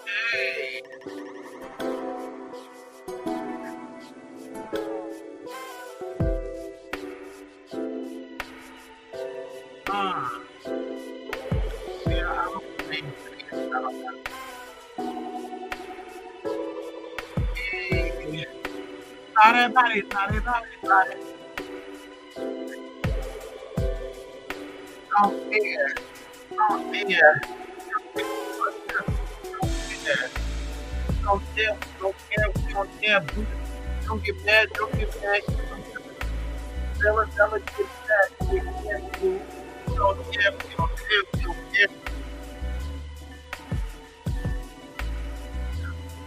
Hey. Uh, yeah, I don't think hey. Sorry about it, sorry about it, sorry. Don't care, don't care, don't care. Don't care, don't care, don't care. Don't get mad, don't get mad. Never get mad. We can't do. Don't care, don't care, don't care.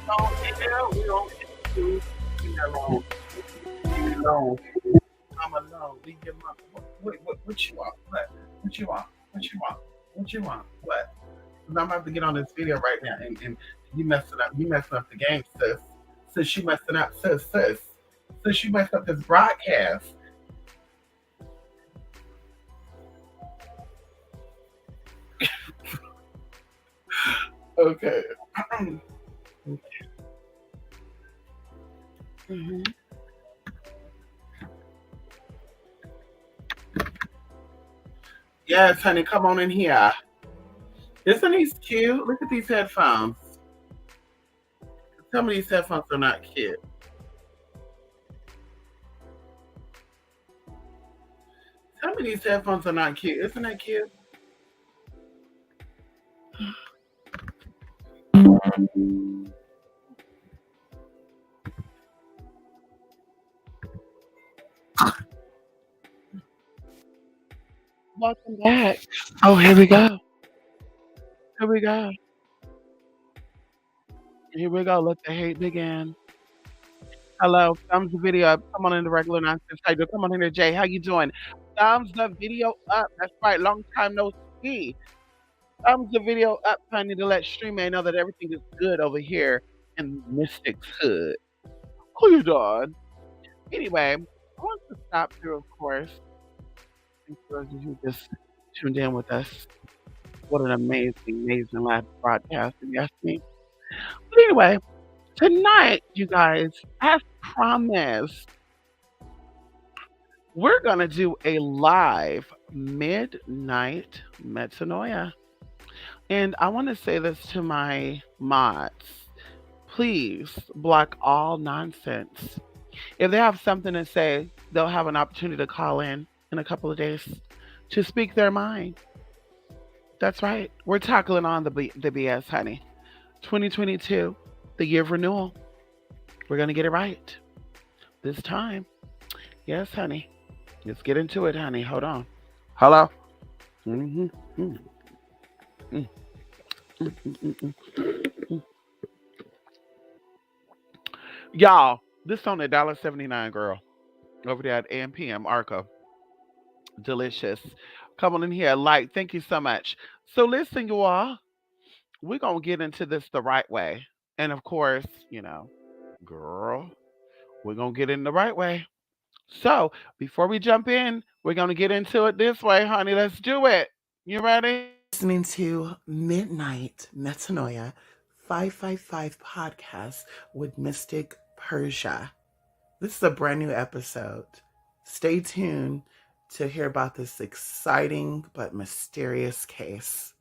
Don't care, we don't care. Leave me alone. Leave me alone. I'm alone. Leave your mom. What you want? What you want? What you want? What you want? What? 'Cause I'm about to get on this video right now, and you messing up. You messing up the game, sis. Sis, you messing up, sis. Sis, you messed up this broadcast. Okay. Mhm. Yes, honey, come on in here. Isn't these cute? Look at these headphones. Tell me these headphones are not cute. Tell me these headphones are not cute. Isn't that cute? Welcome back. Oh, here we go. Here we go. Here we go. Let the hate begin. Hello. Thumbs the video up. Come on in the regular nonsense. How you doing? Come on in there, Jay. How you doing? Thumbs the video up. That's right. Long time no see. Thumbs the video up, honey, to let Streammate know that everything is good over here in Mystic's Hood. Who you doing? Anyway, I want to stop through, of course, and for those of you who just tuned in with us. What an amazing live broadcast, if you ask me. But anyway, tonight, you guys, as promised, we're going to do a live midnight metanoia. And I want to say this to my mods. Please block all nonsense. If they have something to say, they'll have an opportunity to call in a couple of days to speak their mind. That's right. We're tackling on the BS, honey. 2022, the year of renewal. We're going to get it right this time. Yes, honey. Let's get into it, honey. Hold on. Hello? Mm-hmm. Mm, mm, mm, mm, mm, mm. Y'all, this on $1.79, girl. Over there at AM/PM Arco. Delicious. Come on in here. Like, thank you so much. So listen, you all, we're going to get into this the right way. And of course, girl, we're going to get in the right way. So before we jump in, we're going to get into it this way, honey. Let's do it. You ready? Listening to Midnight Metanoia 555 podcast with Mystic Persia. This is a brand new episode. Stay tuned to hear about this exciting but mysterious case.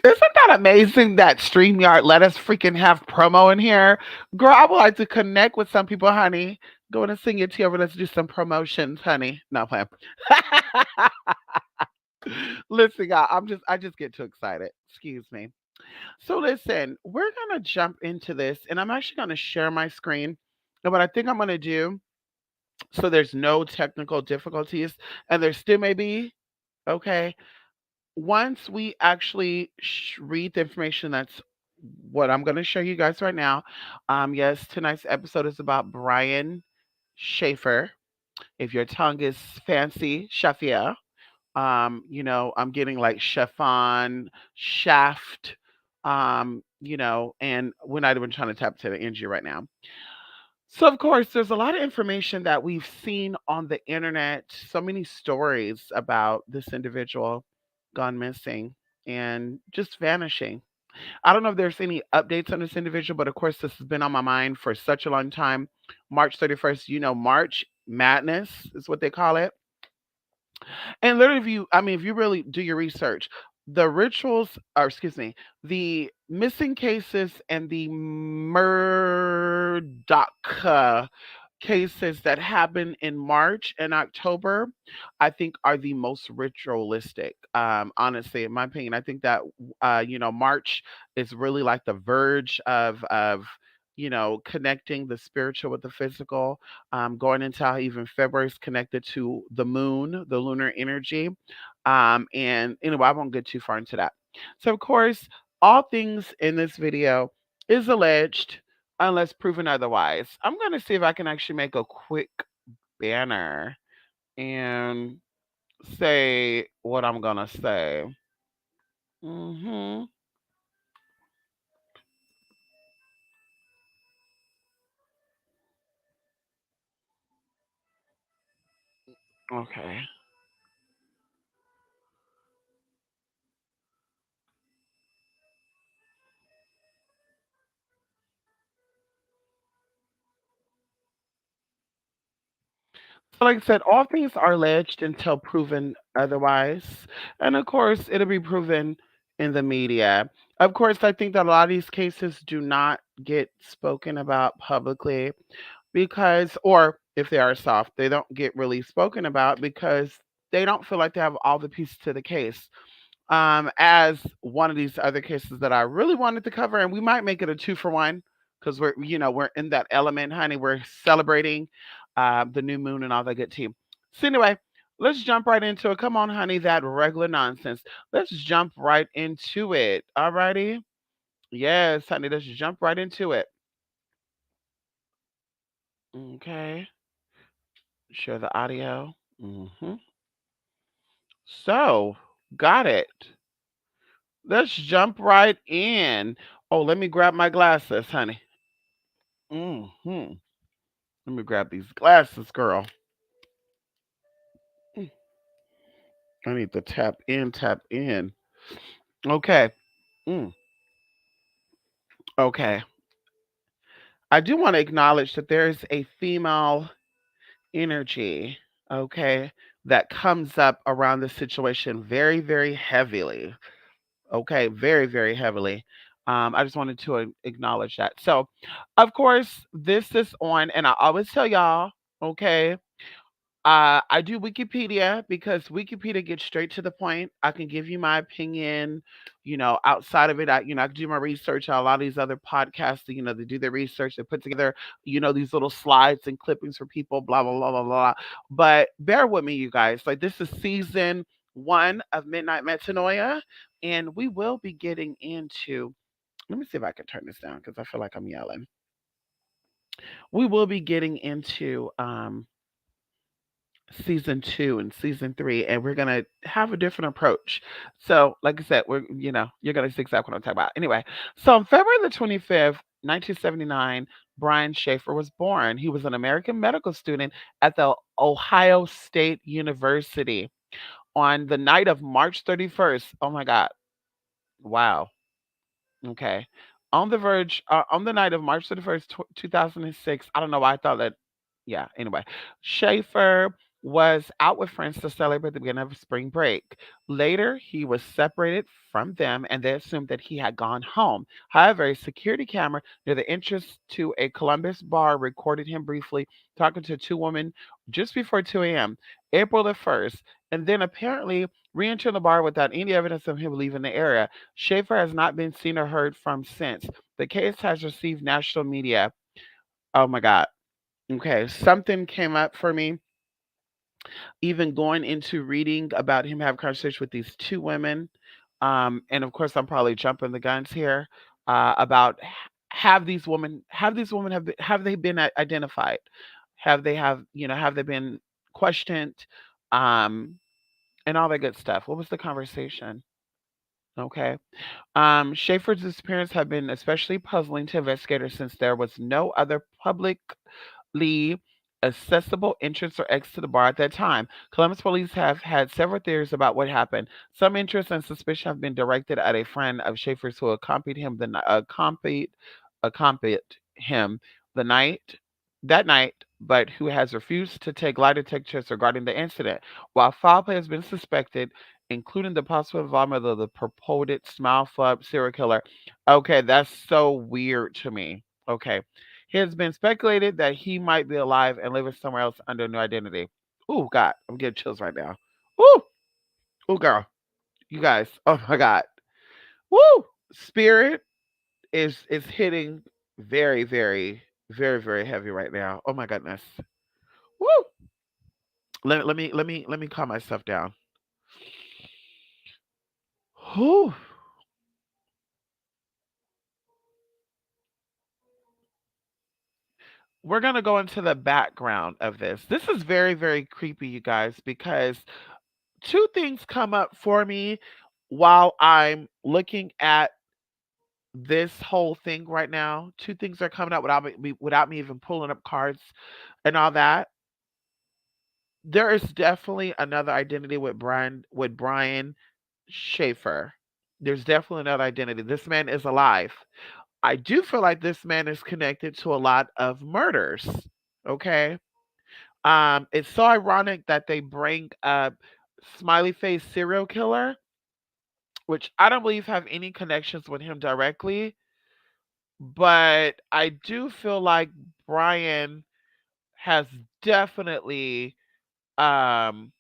Isn't that amazing that StreamYard let us freaking have promo in here? Girl, I would like to connect with some people, honey. Go in and sing your tea over. Let's do some promotions, honey. No plan. Listen, y'all, I just get too excited. Excuse me. So listen, we're gonna jump into this, and I'm actually gonna share my screen. And what I think I'm gonna do, so there's no technical difficulties, and there still may be, okay. Once we actually read the information, that's what I'm going to show you guys right now. Yes, tonight's episode is about Brian Shaffer. If your tongue is fancy, shaffer. I'm getting like chiffon, shaft, and we're not even trying to tap to the energy right now. So, of course, there's a lot of information that we've seen on the internet, so many stories about this individual gone missing and just vanishing. I don't know if there's any updates on this individual, but of course, this has been on my mind for such a long time. March 31st, March Madness is what they call it. And literally, if you really do your research, the rituals, or excuse me, the missing cases and the Murdoch cases that happen in March and October, I think are the most ritualistic. Honestly, in my opinion, I think that March is really like the verge of connecting the spiritual with the physical. Going into how even February is connected to the moon, the lunar energy. And anyway, I won't get too far into that. So, of course, all things in this video is alleged unless proven otherwise. I'm going to see if I can actually make a quick banner and say what I'm going to say. Hmm. Okay. So, like I said, all things are alleged until proven otherwise. And of course, it'll be proven in the media. Of course, I think that a lot of these cases do not get spoken about publicly because, or if they are soft, they don't get really spoken about because they don't feel like they have all the pieces to the case. As one of these other cases that I really wanted to cover, and we might make it a two for one because we're in that element, honey. We're celebrating the new moon and all that good tea. So anyway, let's jump right into it. Come on, honey, that regular nonsense. Let's jump right into it. Alrighty. Yes, honey, let's jump right into it. Okay. Share the audio. So, got it. Let's jump right in. Oh, let me grab my glasses, honey. Hmm. Let me grab these glasses, girl. Mm, I need to tap in, tap in. Okay. Mm, okay. I do want to acknowledge that there's a female energy, okay, that comes up around the situation very, very heavily. Okay, very, very heavily. I just wanted to acknowledge that. So, of course, this is on, and I always tell y'all, okay, I do Wikipedia because Wikipedia gets straight to the point. I can give you my opinion. Outside of it, I can do my research on a lot of these other podcasts. They do their research. They put together, these little slides and clippings for people. Blah blah blah blah blah. But bear with me, you guys. Like this is season one of Midnight Metanoia, and we will be getting into. Let me see if I can turn this down because I feel like I'm yelling. We will be getting into season two and season three, and we're gonna have a different approach. So, like I said, you're gonna see exactly what I'm talking about. Anyway, so on February the 25th, 1979, Brian Schaefer was born. He was an American medical student at the Ohio State University. On the night of March 31st, oh my God, wow. Okay. On the night of March 31st, 2006, I don't know why I thought that. Yeah, anyway. Schaefer was out with friends to celebrate the beginning of spring break. Later, he was separated from them and they assumed that he had gone home. However, a security camera near the entrance to a Columbus bar recorded him briefly talking to two women just before 2 a.m., April the 1st, and then apparently re entering the bar without any evidence of him leaving the area. Schaefer has not been seen or heard from since. The case has received national media. Oh my God. Okay. Something came up for me, even going into reading about him having conversation with these two women. And of course, I'm probably jumping the guns here about have they been identified? Have they been questioned? Um, and all that good stuff. What was the conversation? Okay. Schaefer's disappearance had been especially puzzling to investigators since there was no other publicly accessible entrance or exit to the bar at that time. Columbus police have had several theories about what happened. Some interest and suspicion have been directed at a friend of Schaefer's who accompanied him the night that night, but who has refused to take lie detectors regarding the incident. While foul play has been suspected, including the possible involvement of the purported Smile Flub serial killer. Okay, that's so weird to me. Okay. It has been speculated that he might be alive and living somewhere else under a new identity. Oh God, I'm getting chills right now. Woo! Oh girl, you guys. Oh my God. Woo! Spirit is hitting very, very, very, very heavy right now. Oh my goodness. Woo! Let me calm myself down. Whew. We're gonna go into the background of this. This is very, very creepy, you guys, because two things come up for me while I'm looking at this whole thing right now. Two things are coming up without me even pulling up cards and all that. There is definitely another identity with Brian Schaefer. There's definitely another identity. This man is alive. I do feel like this man is connected to a lot of murders. Okay. It's so ironic that they bring up Smiley Face serial killer, which I don't believe have any connections with him directly, but I do feel like Brian has definitely um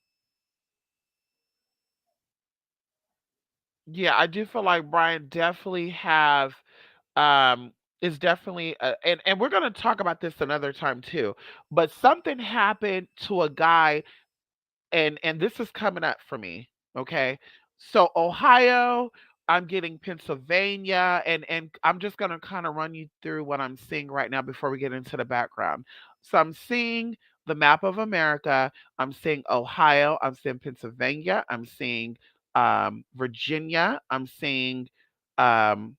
yeah, I do feel like Brian definitely have is definitely and we're going to talk about this another time too. But something happened to a guy and this is coming up for me, okay? So Ohio, I'm getting Pennsylvania, and I'm just gonna kind of run you through what I'm seeing right now before we get into the background. So I'm seeing the map of America. I'm seeing Ohio. I'm seeing Pennsylvania. I'm seeing Virginia. I'm seeing um,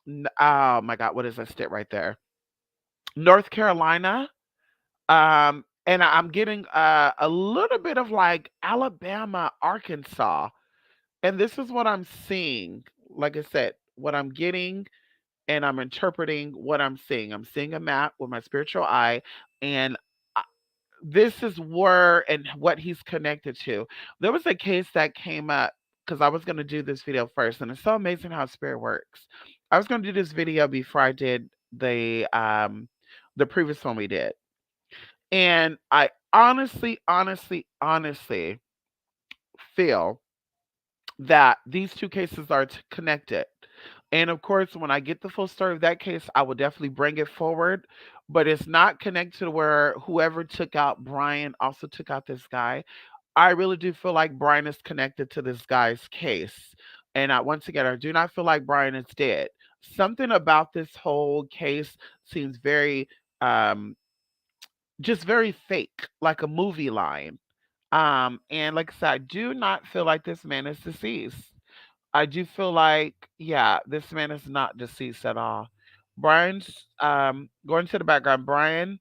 oh my God, what is that state right there? North Carolina. And I'm getting a little bit of like Alabama, Arkansas. And this is what I'm seeing. Like I said, what I'm getting and I'm interpreting what I'm seeing. I'm seeing a map with my spiritual eye, and I- this is where and what he's connected to. There was a case that came up because I was going to do this video first, and it's so amazing how spirit works. I was going to do this video before I did the previous one we did. And I honestly, honestly, honestly feel that these two cases are connected. And of course, when I get the full story of that case, I will definitely bring it forward. But it's not connected to where whoever took out Brian also took out this guy. I really do feel like Brian is connected to this guy's case. And once again, I do not feel like Brian is dead. Something about this whole case seems very um, just very fake, like a movie line. And like I said, I do not feel like this man is deceased. I do feel like, yeah, this man is not deceased at all. Brian's going to the background. Brian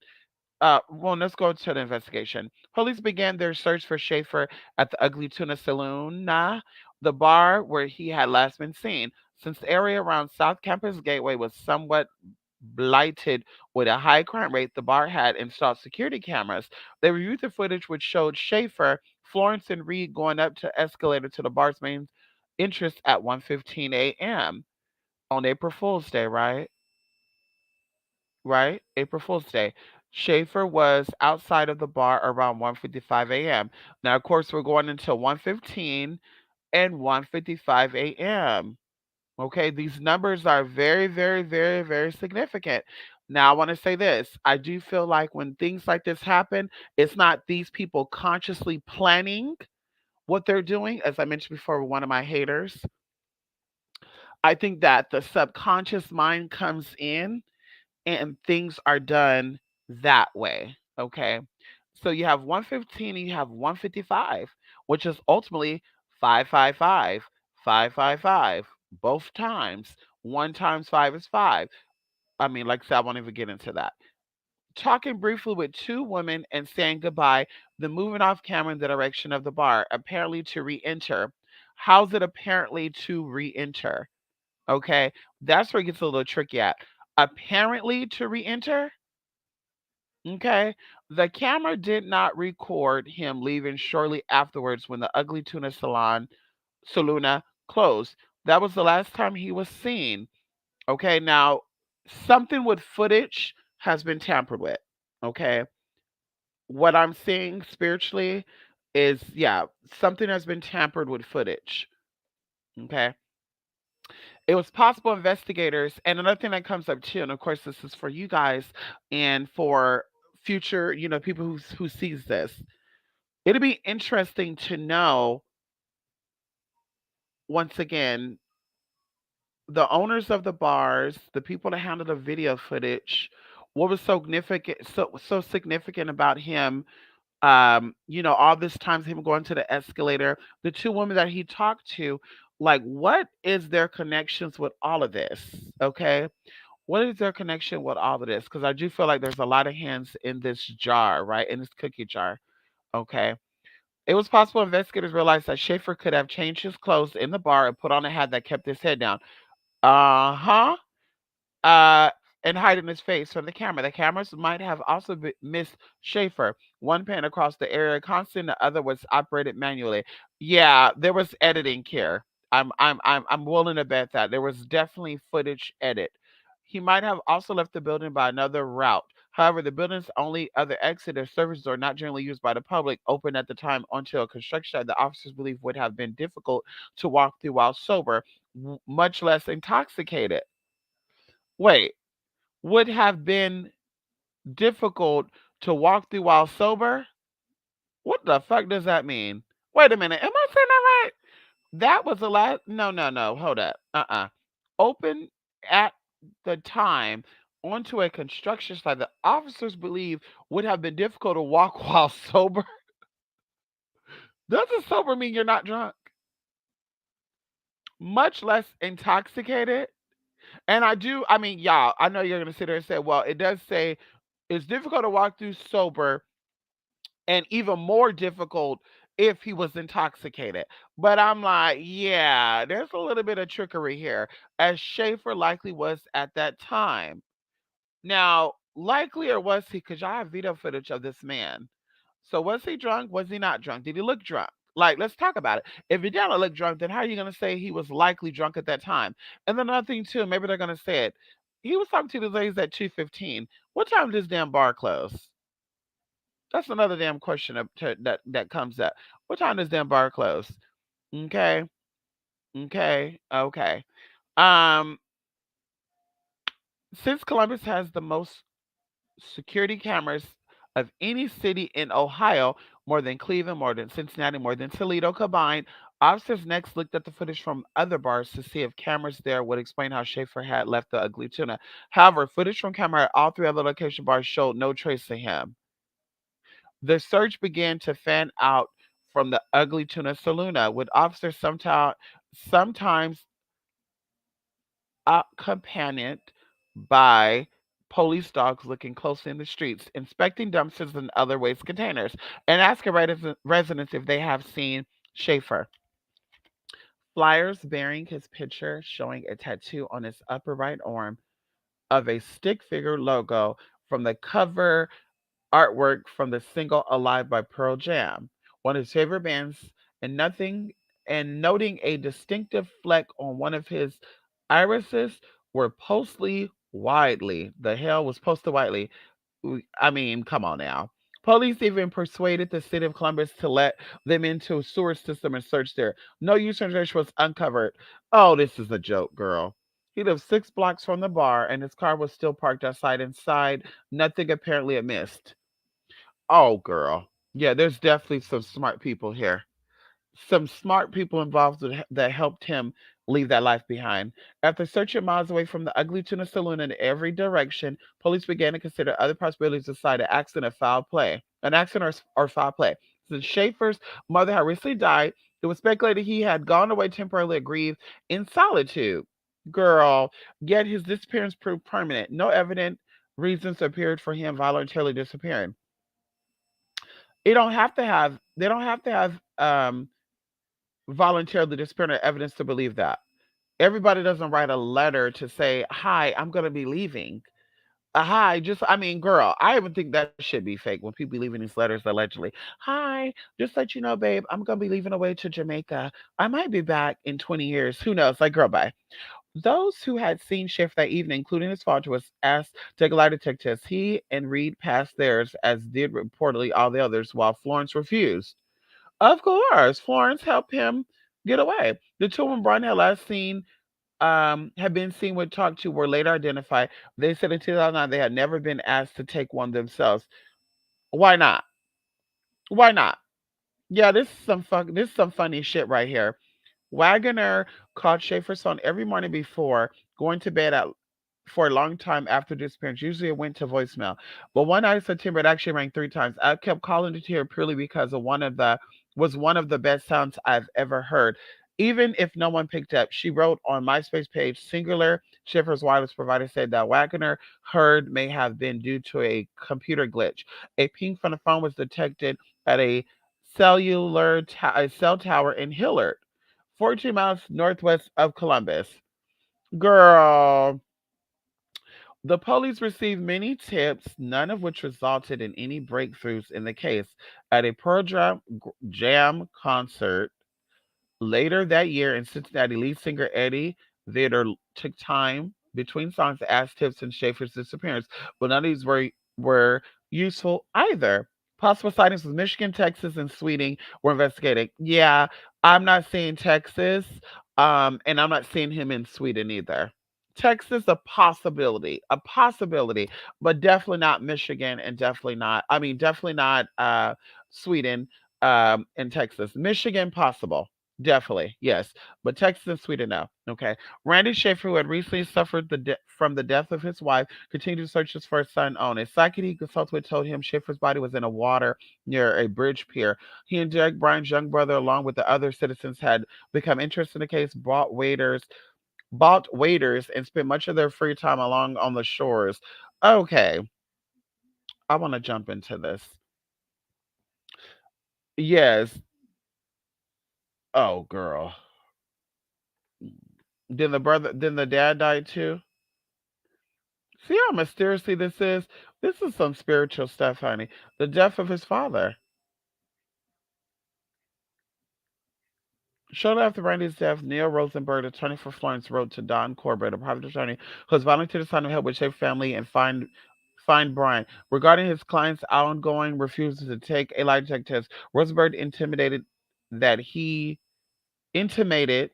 well, let's go to the investigation. Police began their search for Schaefer at the Ugly Tuna Saloon, the bar where he had last been seen. Since the area around South Campus Gateway was somewhat blighted with a high crime rate, the bar had installed security cameras. They reviewed the footage which showed Schaefer, Florence, and Reed going up to escalator to the bar's main entrance at 1:15 a.m. on April Fool's Day, right? Right? April Fool's Day. Schaefer was outside of the bar around 1:55 a.m. Now, of course, we're going until 1:15 and 1:55 a.m. Okay, these numbers are very, very, very, very significant. Now, I want to say this. I do feel like when things like this happen, it's not these people consciously planning what they're doing. As I mentioned before, with one of my haters, I think that the subconscious mind comes in and things are done that way. Okay. So you have 1:15 and you have 1:55, which is ultimately 555. 555 both times. 1 times 5 is 5. I mean, like I said, I won't even get into that. Talking briefly with two women and saying goodbye, then moving off camera in the direction of the bar, apparently to re enter. How's it apparently to re enter? Okay, that's where it gets a little tricky at. Apparently to re enter? Okay, the camera did not record him leaving shortly afterwards when the Ugly Tuna Saluna closed. That was the last time he was seen. Okay, now something with footage has been tampered with. Okay, what I'm seeing spiritually is, yeah, something has been tampered with footage. Okay, it was possible investigators, and another thing that comes up too, and of course this is for you guys and for future, people who sees this. It'd be interesting to know once again the owners of the bars, the people that handled the video footage, what was so significant about him, all this times him going to the escalator, the two women that he talked to, like what is their connections with all of this? Okay. What is their connection with all of this? Because I do feel like there's a lot of hands in this jar, right? In this cookie jar. Okay. It was possible investigators realized that Schaefer could have changed his clothes in the bar and put on a hat that kept his head down. Uh-huh. Uh, and hiding his face from the camera. The cameras might have also missed Schaefer. One pan across the area constant, the other was operated manually. Yeah, there was editing here. I'm willing to bet that there was definitely footage edit. He might have also left the building by another route. However, the building's only other exit or service door, not generally used by the public, open at the time onto a construction site the officers believe would have been difficult to walk through while sober, much less intoxicated. Wait, would have been difficult to walk through while sober? What the fuck does that mean? Wait a minute. Am I saying that right? That was the last. No, no, no. Hold up. Open at the time onto a construction site the officers believe would have been difficult to walk while sober. Doesn't sober mean you're not drunk? Much less intoxicated. And I mean, y'all, I know you're going to sit there and say, well, it does say it's difficult to walk through sober and even more difficult if he was intoxicated. But I'm like, yeah, there's a little bit of trickery here, as Schaefer likely was at that time. Now, likely or was he, because y'all have video footage of this man. So was he drunk? Was he not drunk? Did he look drunk? Like, let's talk about it. If he didn't look drunk, then how are you going to say he was likely drunk at that time? And then another thing, too, maybe they're going to say it. He was talking to the ladies at 2:15. What time did this damn bar close? That's another damn question that comes up. What time does damn bar close? Okay, okay, okay. Um, since Columbus has the most security cameras of any city in Ohio, more than Cleveland, more than Cincinnati, more than Toledo combined, officers next looked at the footage from other bars to see if cameras there would explain how Schaefer had left the Ugly Tuna. However, footage from camera at all three other location bars showed no trace of him. The search began to fan out from the Ugly Tuna Saloona, with officers sometimes accompanied by police dogs looking closely in the streets, inspecting dumpsters and other waste containers, and asking residents if they have seen Schaefer. Flyers bearing his picture showing a tattoo on his upper right arm of a stick figure logo from the cover artwork from the single Alive by Pearl Jam, one of his favorite bands, and nothing and noting a distinctive fleck on one of his irises were posted widely. The hell was posted widely. I mean, come on now. Police even persuaded the city of Columbus to let them into a sewer system and search there. No use transaction was uncovered. Oh, this is a joke, girl. He lived 6 blocks from the bar, and his car was still parked outside inside. Nothing apparently amiss. Oh, girl. Yeah, there's definitely some smart people here. Some smart people involved that helped him leave that life behind. After searching miles away from the Ugly Tuna Saloon in every direction, police began to consider other possibilities aside an accident or foul play. An accident or foul play. Since Schaefer's mother had recently died, it was speculated he had gone away temporarily to grieve in solitude. Girl, yet his disappearance proved permanent. No evident reasons appeared for him voluntarily disappearing. They don't have to have voluntarily disappearing or evidence to believe that. Everybody doesn't write a letter to say, "Hi, I'm gonna be leaving." Hi, just I mean, girl, I even think that should be fake when people be leaving these letters allegedly. Hi, just let you know, babe, I'm gonna be leaving away to Jamaica. I might be back in 20 years. Who knows? Like, girl, bye. Those who had seen Schiff that evening, including his father, was asked to take a lie detector test. He and Reed passed theirs, as did reportedly all the others, while Florence refused. Of course, Florence helped him get away. The two women Brian had last seen had been seen with talk to were later identified. They said in 2009 they had never been asked to take one themselves. Why not? Why not? Yeah, this is some funny shit right here. Wagner called Schaefer's phone every morning before going to bed for a long time after disappearance. Usually it went to voicemail. But one night in September it actually rang 3 times. I kept calling it here purely because of one of the best sounds I've ever heard. Even if no one picked up, she wrote on MySpace page, singular Schaefer's wireless provider said that Wagner heard may have been due to a computer glitch. A ping from the phone was detected at a cell tower in Hillard, 14 miles northwest of Columbus. Girl, the police received many tips, none of which resulted in any breakthroughs in the case. At a Jam concert later that year in Cincinnati, lead singer Eddie Vedder took time between songs to ask tips in Schaefer's disappearance, but none of these were useful either. Possible sightings with Michigan, Texas, and Sweden were investigated. Yeah, I'm not seeing Texas, and I'm not seeing him in Sweden either. Texas, a possibility, but definitely not Michigan, and definitely not. I mean, definitely not Sweden and Texas. Michigan, possible. Definitely, yes. But Texas and Sweden, no. Okay. Randy Schaefer, who had recently suffered from the death of his wife, continued searches for his son Owen. A psychic he consulted with told him Schaefer's body was in the water near a bridge pier. He and Derek Bryan's young brother, along with the other citizens, had become interested in the case, bought waiters, and spent much of their free time along on the shores. Okay, I want to jump into this. Yes. Oh, girl. Then the dad died too? See how mysteriously this is? This is some spiritual stuff, honey. The death of his father. Shortly after Randy's death, Neil Rosenberg, attorney for Florence, wrote to Don Corbett, a private attorney who has volunteered to sign to help with Schaefer family and find Brian. Regarding his client's ongoing refusal to take a lie detector test, Rosenberg that he intimated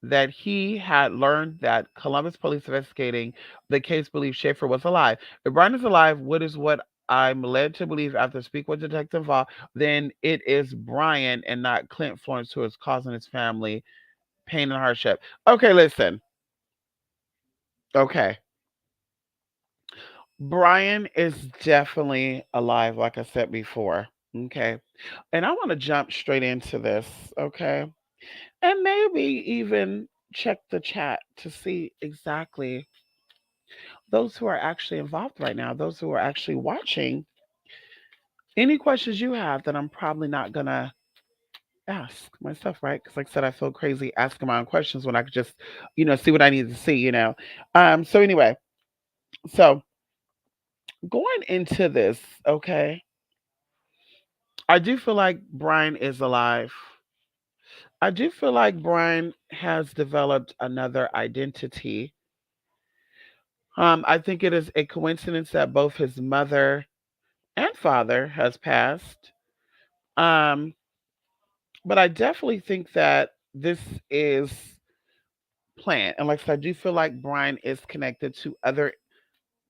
that he had learned that Columbus police investigating the case believed Schaefer was alive. If Brian is alive, what is what I'm led to believe after speaking with Detective Involved, then it is Brian and not Clint Florence who is causing his family pain and hardship. Okay, listen. Okay. Brian is definitely alive, like I said before. Okay. And I want to jump straight into this. Okay. And maybe even check the chat to see exactly those who are actually involved right now, those who are actually watching, any questions you have that I'm probably not going to ask myself, right? Because, like I said, I feel crazy asking my own questions when I could just, see what I need to see. So, anyway, so going into this, okay, I do feel like Brian is alive. I do feel like Brian has developed another identity. I think it is a coincidence that both his mother and father has passed. Um, but I definitely think that this is planned. And like I said, I do feel like Brian is connected to other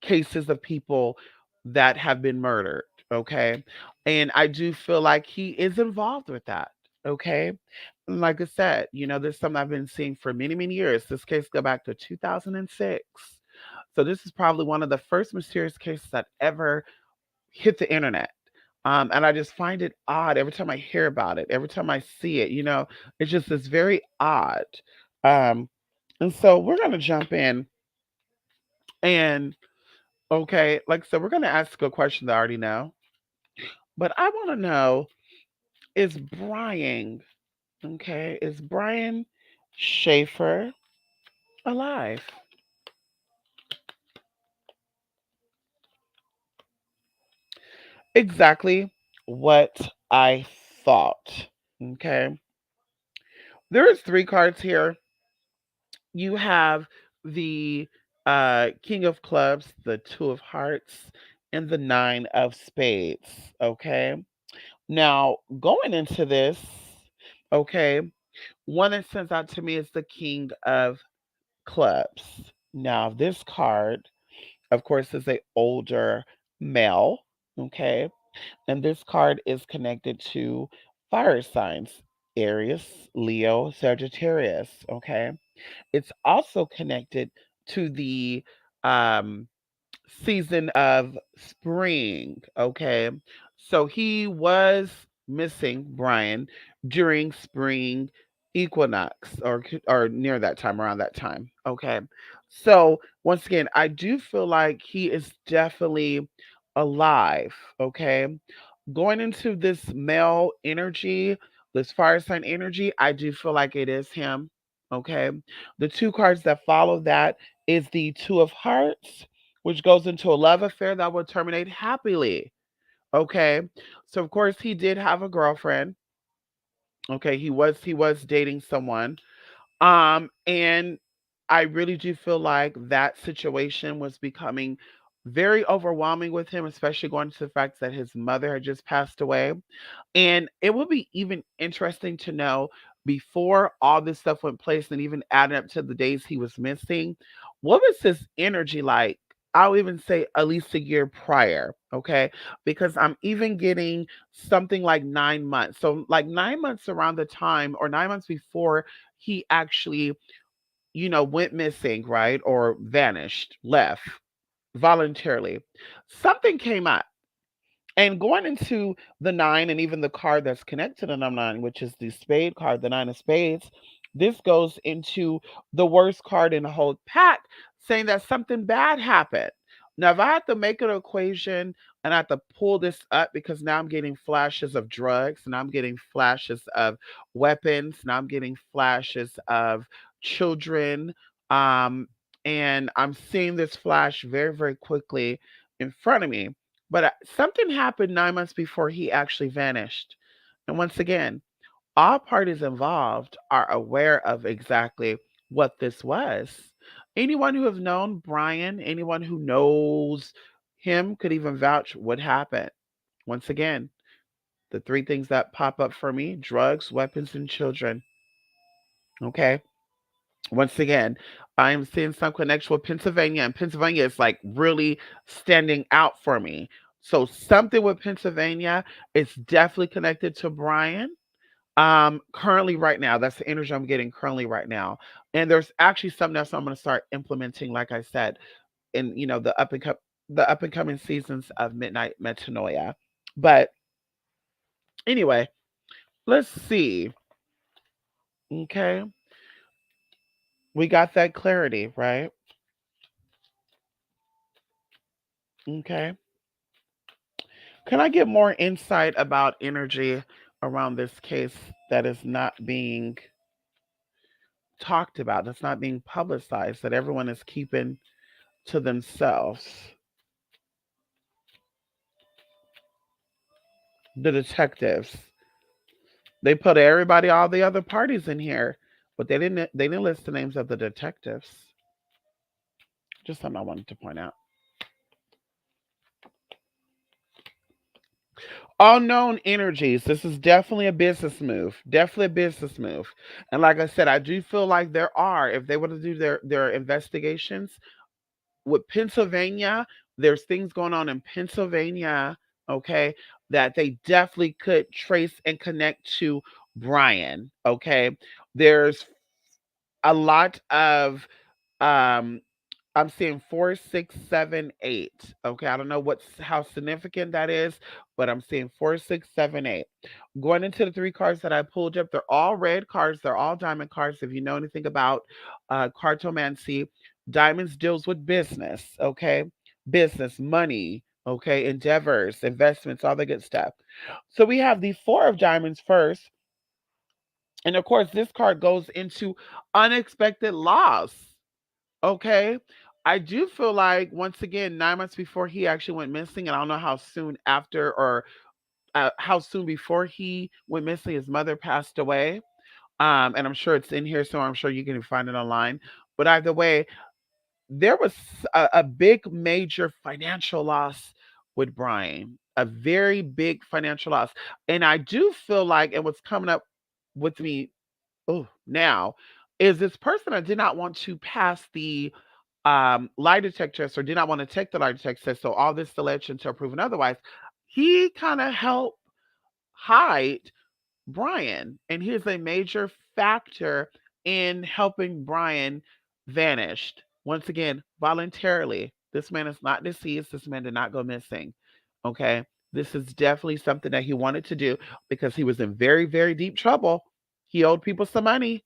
cases of people that have been murdered. Okay. And I do feel like he is involved with that. Okay. And like I said, there's something I've been seeing for many, many years. This case go back to 2006. So this is probably one of the first mysterious cases that ever hit the internet. And I just find it odd every time I hear about it, every time I see it. It's just it's very odd. Um, and so we're gonna jump in and okay, like I said, we're gonna ask a question that I already know, but I want to know: Is Brian okay? Is Brian Schaefer alive? Exactly what I thought. Okay, there is three cards here. You have the King of Clubs, the Two of Hearts, and the Nine of Spades. Okay. Now, going into this, okay, one that stands out to me is the King of Clubs. Now, this card, of course, is a older male. Okay. And this card is connected to fire signs: Aries, Leo, Sagittarius. Okay. It's also connected to the um, season of spring. Okay. So he was missing Brian during spring equinox or near that time, around that time. Okay. So once again, I do feel like he is definitely alive. Okay. Going into this male energy, this fire sign energy, I do feel like it is him. Okay. The two cards that follow that is the Two of Hearts, which goes into a love affair that will terminate happily. Okay. So of course he did have a girlfriend. Okay, he was dating someone. And I really do feel like that situation was becoming very overwhelming with him, especially going to the fact that his mother had just passed away. And it would be even interesting to know, before all this stuff went place and even adding up to the days he was missing, what was his energy like? I'll even say at least a year prior, okay? Because I'm even getting something like 9 months. So, like 9 months around the time, or 9 months before he actually, went missing, right? Or vanished, left voluntarily, something came up. And going into the nine, and even the card that's connected to the number nine, which is the spade card, the nine of spades, this goes into the worst card in the whole pack, saying that something bad happened. Now, if I have to make an equation and I have to pull this up, because now I'm getting flashes of drugs, and I'm getting flashes of weapons, and I'm getting flashes of children. Um, and I'm seeing this flash very, very quickly in front of me. But something happened 9 months before he actually vanished. And once again, all parties involved are aware of exactly what this was. Anyone who has known Brian, anyone who knows him, could even vouch what happened. Once again, the three things that pop up for me: drugs, weapons, and children. Okay. Once again, I'm seeing some connection with Pennsylvania, and Pennsylvania is like really standing out for me. So something with Pennsylvania is definitely connected to Brian. Currently, right now, that's the energy I'm getting currently right now. And there's actually something else I'm going to start implementing, like I said, in the up and coming seasons of Midnight Metanoia. But anyway, let's see. Okay, we got that clarity, right? Okay. Can I get more insight about energy around this case that is not being talked about, that's not being publicized, that everyone is keeping to themselves? The detectives. They put everybody, all the other parties in here, but they didn't list the names of the detectives. Just something I wanted to point out. Unknown energies. This is definitely a business move. Definitely a business move. And like I said, I do feel like there are, if they were to do their investigations, with Pennsylvania, there's things going on in Pennsylvania, okay, that they definitely could trace and connect to Brian, okay? There's a lot of um I'm seeing 4, 6, 7, 8. Okay, I don't know what's how significant that is, but I'm seeing 4, 6, 7, 8. Going into the three cards that I pulled up, they're all red cards. They're all diamond cards. If you know anything about cartomancy, diamonds deals with business. Okay, business, money. Okay, endeavors, investments, all the good stuff. So we have the four of diamonds first, and of course, this card goes into unexpected loss. Okay. I do feel like once again, 9 months before he actually went missing, and I don't know how soon after or how soon before he went missing, his mother passed away. And I'm sure it's in here, so I'm sure you can find it online. But either way, there was a big, major financial loss with Brian, a very big financial loss. And I do feel like, and what's coming up with me, oh, now is this person that did not want to pass the lie detector test or did not want to take the lie detector test. So all this delay until proven otherwise. He kind of helped hide Brian, and he's a major factor in helping Brian vanished. Once again, voluntarily. This man is not deceased. This man did not go missing. Okay. This is definitely something that he wanted to do because he was in very, very deep trouble. He owed people some money.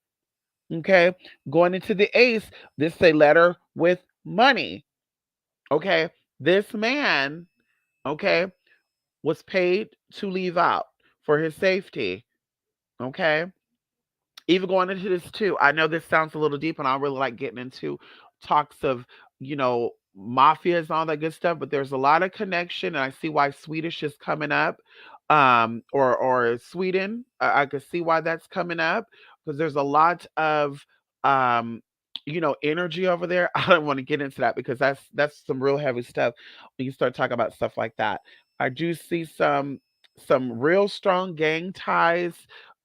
Okay. Going into the ace, this is a letter with money. Okay. This man, okay, was paid to leave out for his safety. Okay. Even going into this too, I know this sounds a little deep, and I really like getting into talks of, mafias and all that good stuff, but there's a lot of connection, and I see why Swedish is coming up. Or Sweden. I could see why that's coming up because there's a lot of um energy over there. I don't want to get into that because that's some real heavy stuff when you start talking about stuff like that. I do see some real strong gang ties,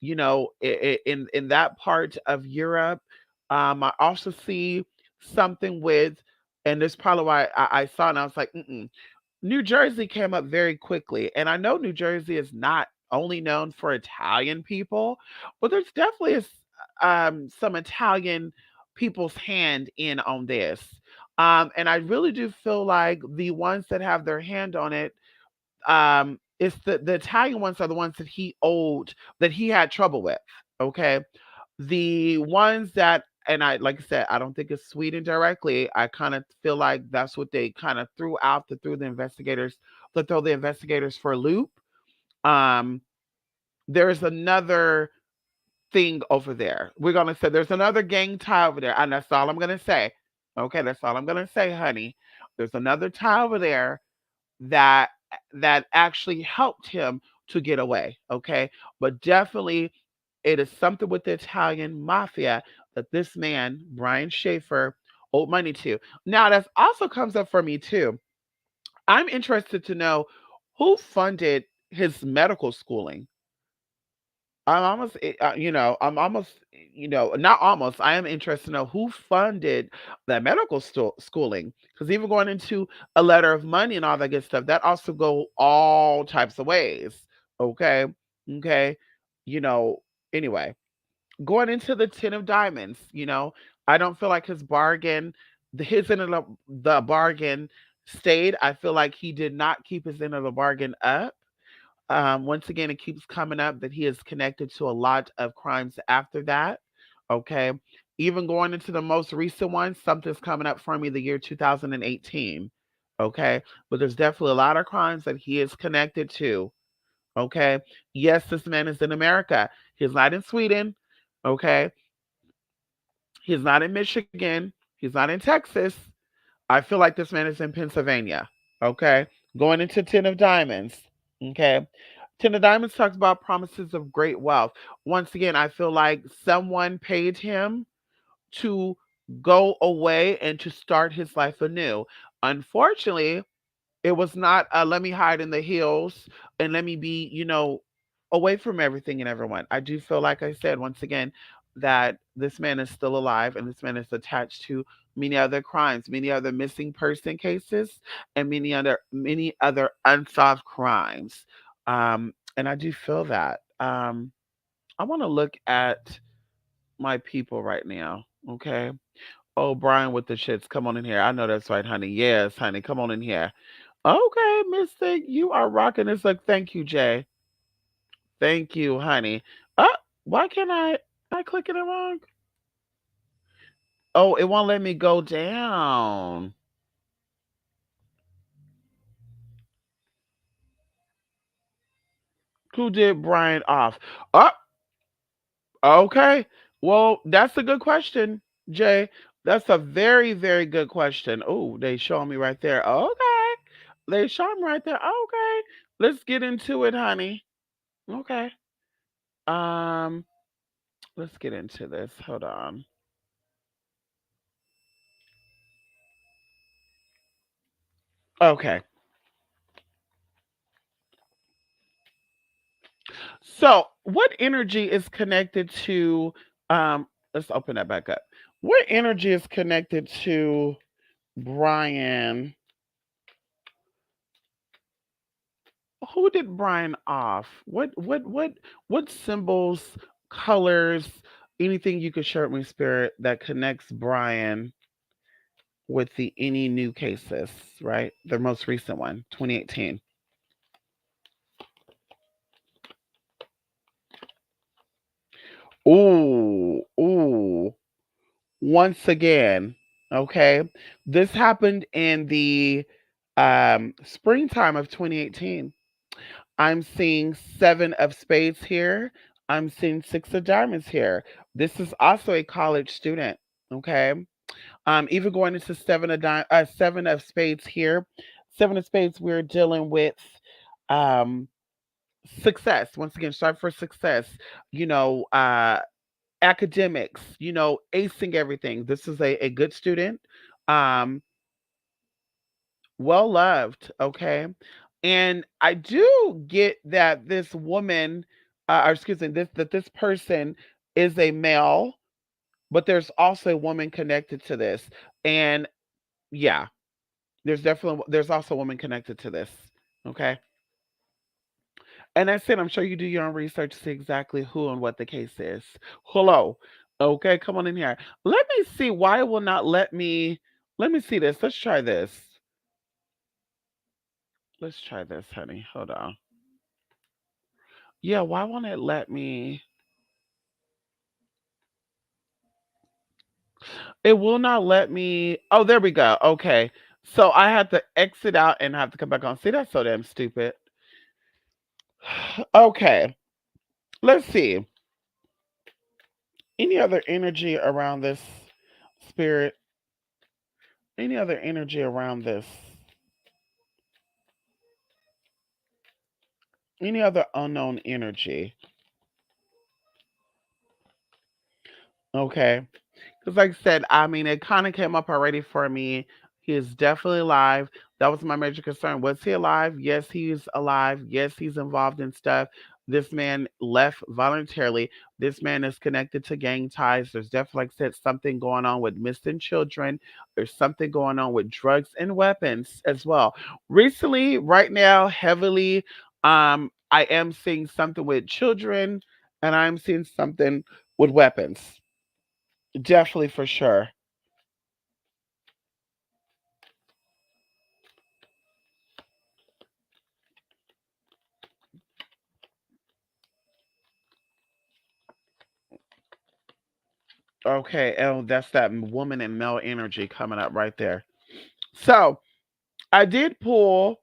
in that part of Europe. I also see something with, and this is probably why I saw it and I was like, mm-mm. New Jersey came up very quickly. And I know New Jersey is not only known for Italian people, but there's definitely some Italian people's hand in on this. And I really do feel like the ones that have their hand on it, it's the Italian ones are the ones that he owed, that he had trouble with. Okay. The ones that, and I, like I said, I don't think it's Sweden directly. I kind of feel like that's what they kind of threw out to through the investigators, to throw the investigators for a loop. Um, there's another thing over there. We're gonna say there's another gang tie over there, and that's all I'm gonna say. Okay, that's all I'm gonna say, honey. There's another tie over there that actually helped him to get away. Okay, but definitely it is something with the Italian mafia that this man, Brian Schaefer, owed money to. Now, that also comes up for me too. I'm interested to know who funded his medical schooling. I'm almost, not almost. I am interested to know who funded that medical schooling. Because even going into a letter of money and all that good stuff, that also go all types of ways. Okay, okay, you know. Anyway, going into the 10 of diamonds, I don't feel like his bargain, his end of the bargain stayed. I feel like he did not keep his end of the bargain up. Once again, it keeps coming up that he is connected to a lot of crimes after that. Okay. Even going into the most recent one, something's coming up for me the year 2018. Okay. But there's definitely a lot of crimes that he is connected to. Okay. Yes, this man is in America. He's not in Sweden. Okay. He's not in Michigan. He's not in Texas. I feel like this man is in Pennsylvania. Okay. Going into 10 of diamonds. Okay. 10 of diamonds talks about promises of great wealth. Once again, I feel like someone paid him to go away and to start his life anew. Unfortunately, it was not let me hide in the hills and let me be, away from everything and everyone. I do feel like I said once again that this man is still alive and this man is attached to many other crimes, many other missing person cases, and many other unsolved crimes. And I do feel that. I want to look at my people right now. Okay. Oh, Brian with the shits. Come on in here. I know that's right, honey. Yes, honey. Come on in here. Okay, Mystic, you are rocking this. Look, thank you, Jay. Thank you, honey. Why can't I clicking it wrong? Oh, it won't let me go down. Who did Brian off? Oh, okay. Well, that's a good question, Jay. That's a very, very good question. Oh, they show me right there. Okay. They show me right there. Okay. Let's get into it, honey. Okay. Um, let's get into this. Hold on. Okay. So, what energy is connected to let's open that back up. What energy is connected to Brian? Who did Brian off? What symbols, colors, anything you could share with me, Spirit, that connects Brian with the any new cases, right? The most recent one, 2018. Ooh, ooh. Once again, okay. This happened in the springtime of 2018. I'm seeing seven of spades here. I'm seeing six of diamonds here. This is also a college student. Okay. Even going into seven of spades here. Seven of spades, we're dealing with um success. Once again, strive for success. You know, academics, acing everything. This is a good student. Um, well loved, okay? And I do get that this woman, or excuse me, this person is a male, but there's also a woman connected to this. And yeah, there's also a woman connected to this. Okay. And I said, I'm sure you do your own research to see exactly who and what the case is. Hello. Okay, come on in here. Let me see why it will not let me. Let me see this. Let's try this. Let's try this, honey. Hold on. Yeah, why won't it let me? It will not let me. Oh, there we go. Okay. So I have to exit out and have to come back on. See, that's so damn stupid. Okay. Let's see. Any other energy around this spirit? Any other energy around this? Any other unknown energy? Okay. Because, like I said, I mean, it kind of came up already for me. He is definitely alive. That was my major concern. Was he alive? Yes, he's alive. Yes, he's involved in stuff. This man left voluntarily. This man is connected to gang ties. There's definitely, like I said, something going on with missing children. There's something going on with drugs and weapons as well. Recently, right now, heavily, I am seeing something with children, and I'm seeing something with weapons. Definitely for sure. Okay, oh, that's that woman and male energy coming up right there. So I did pull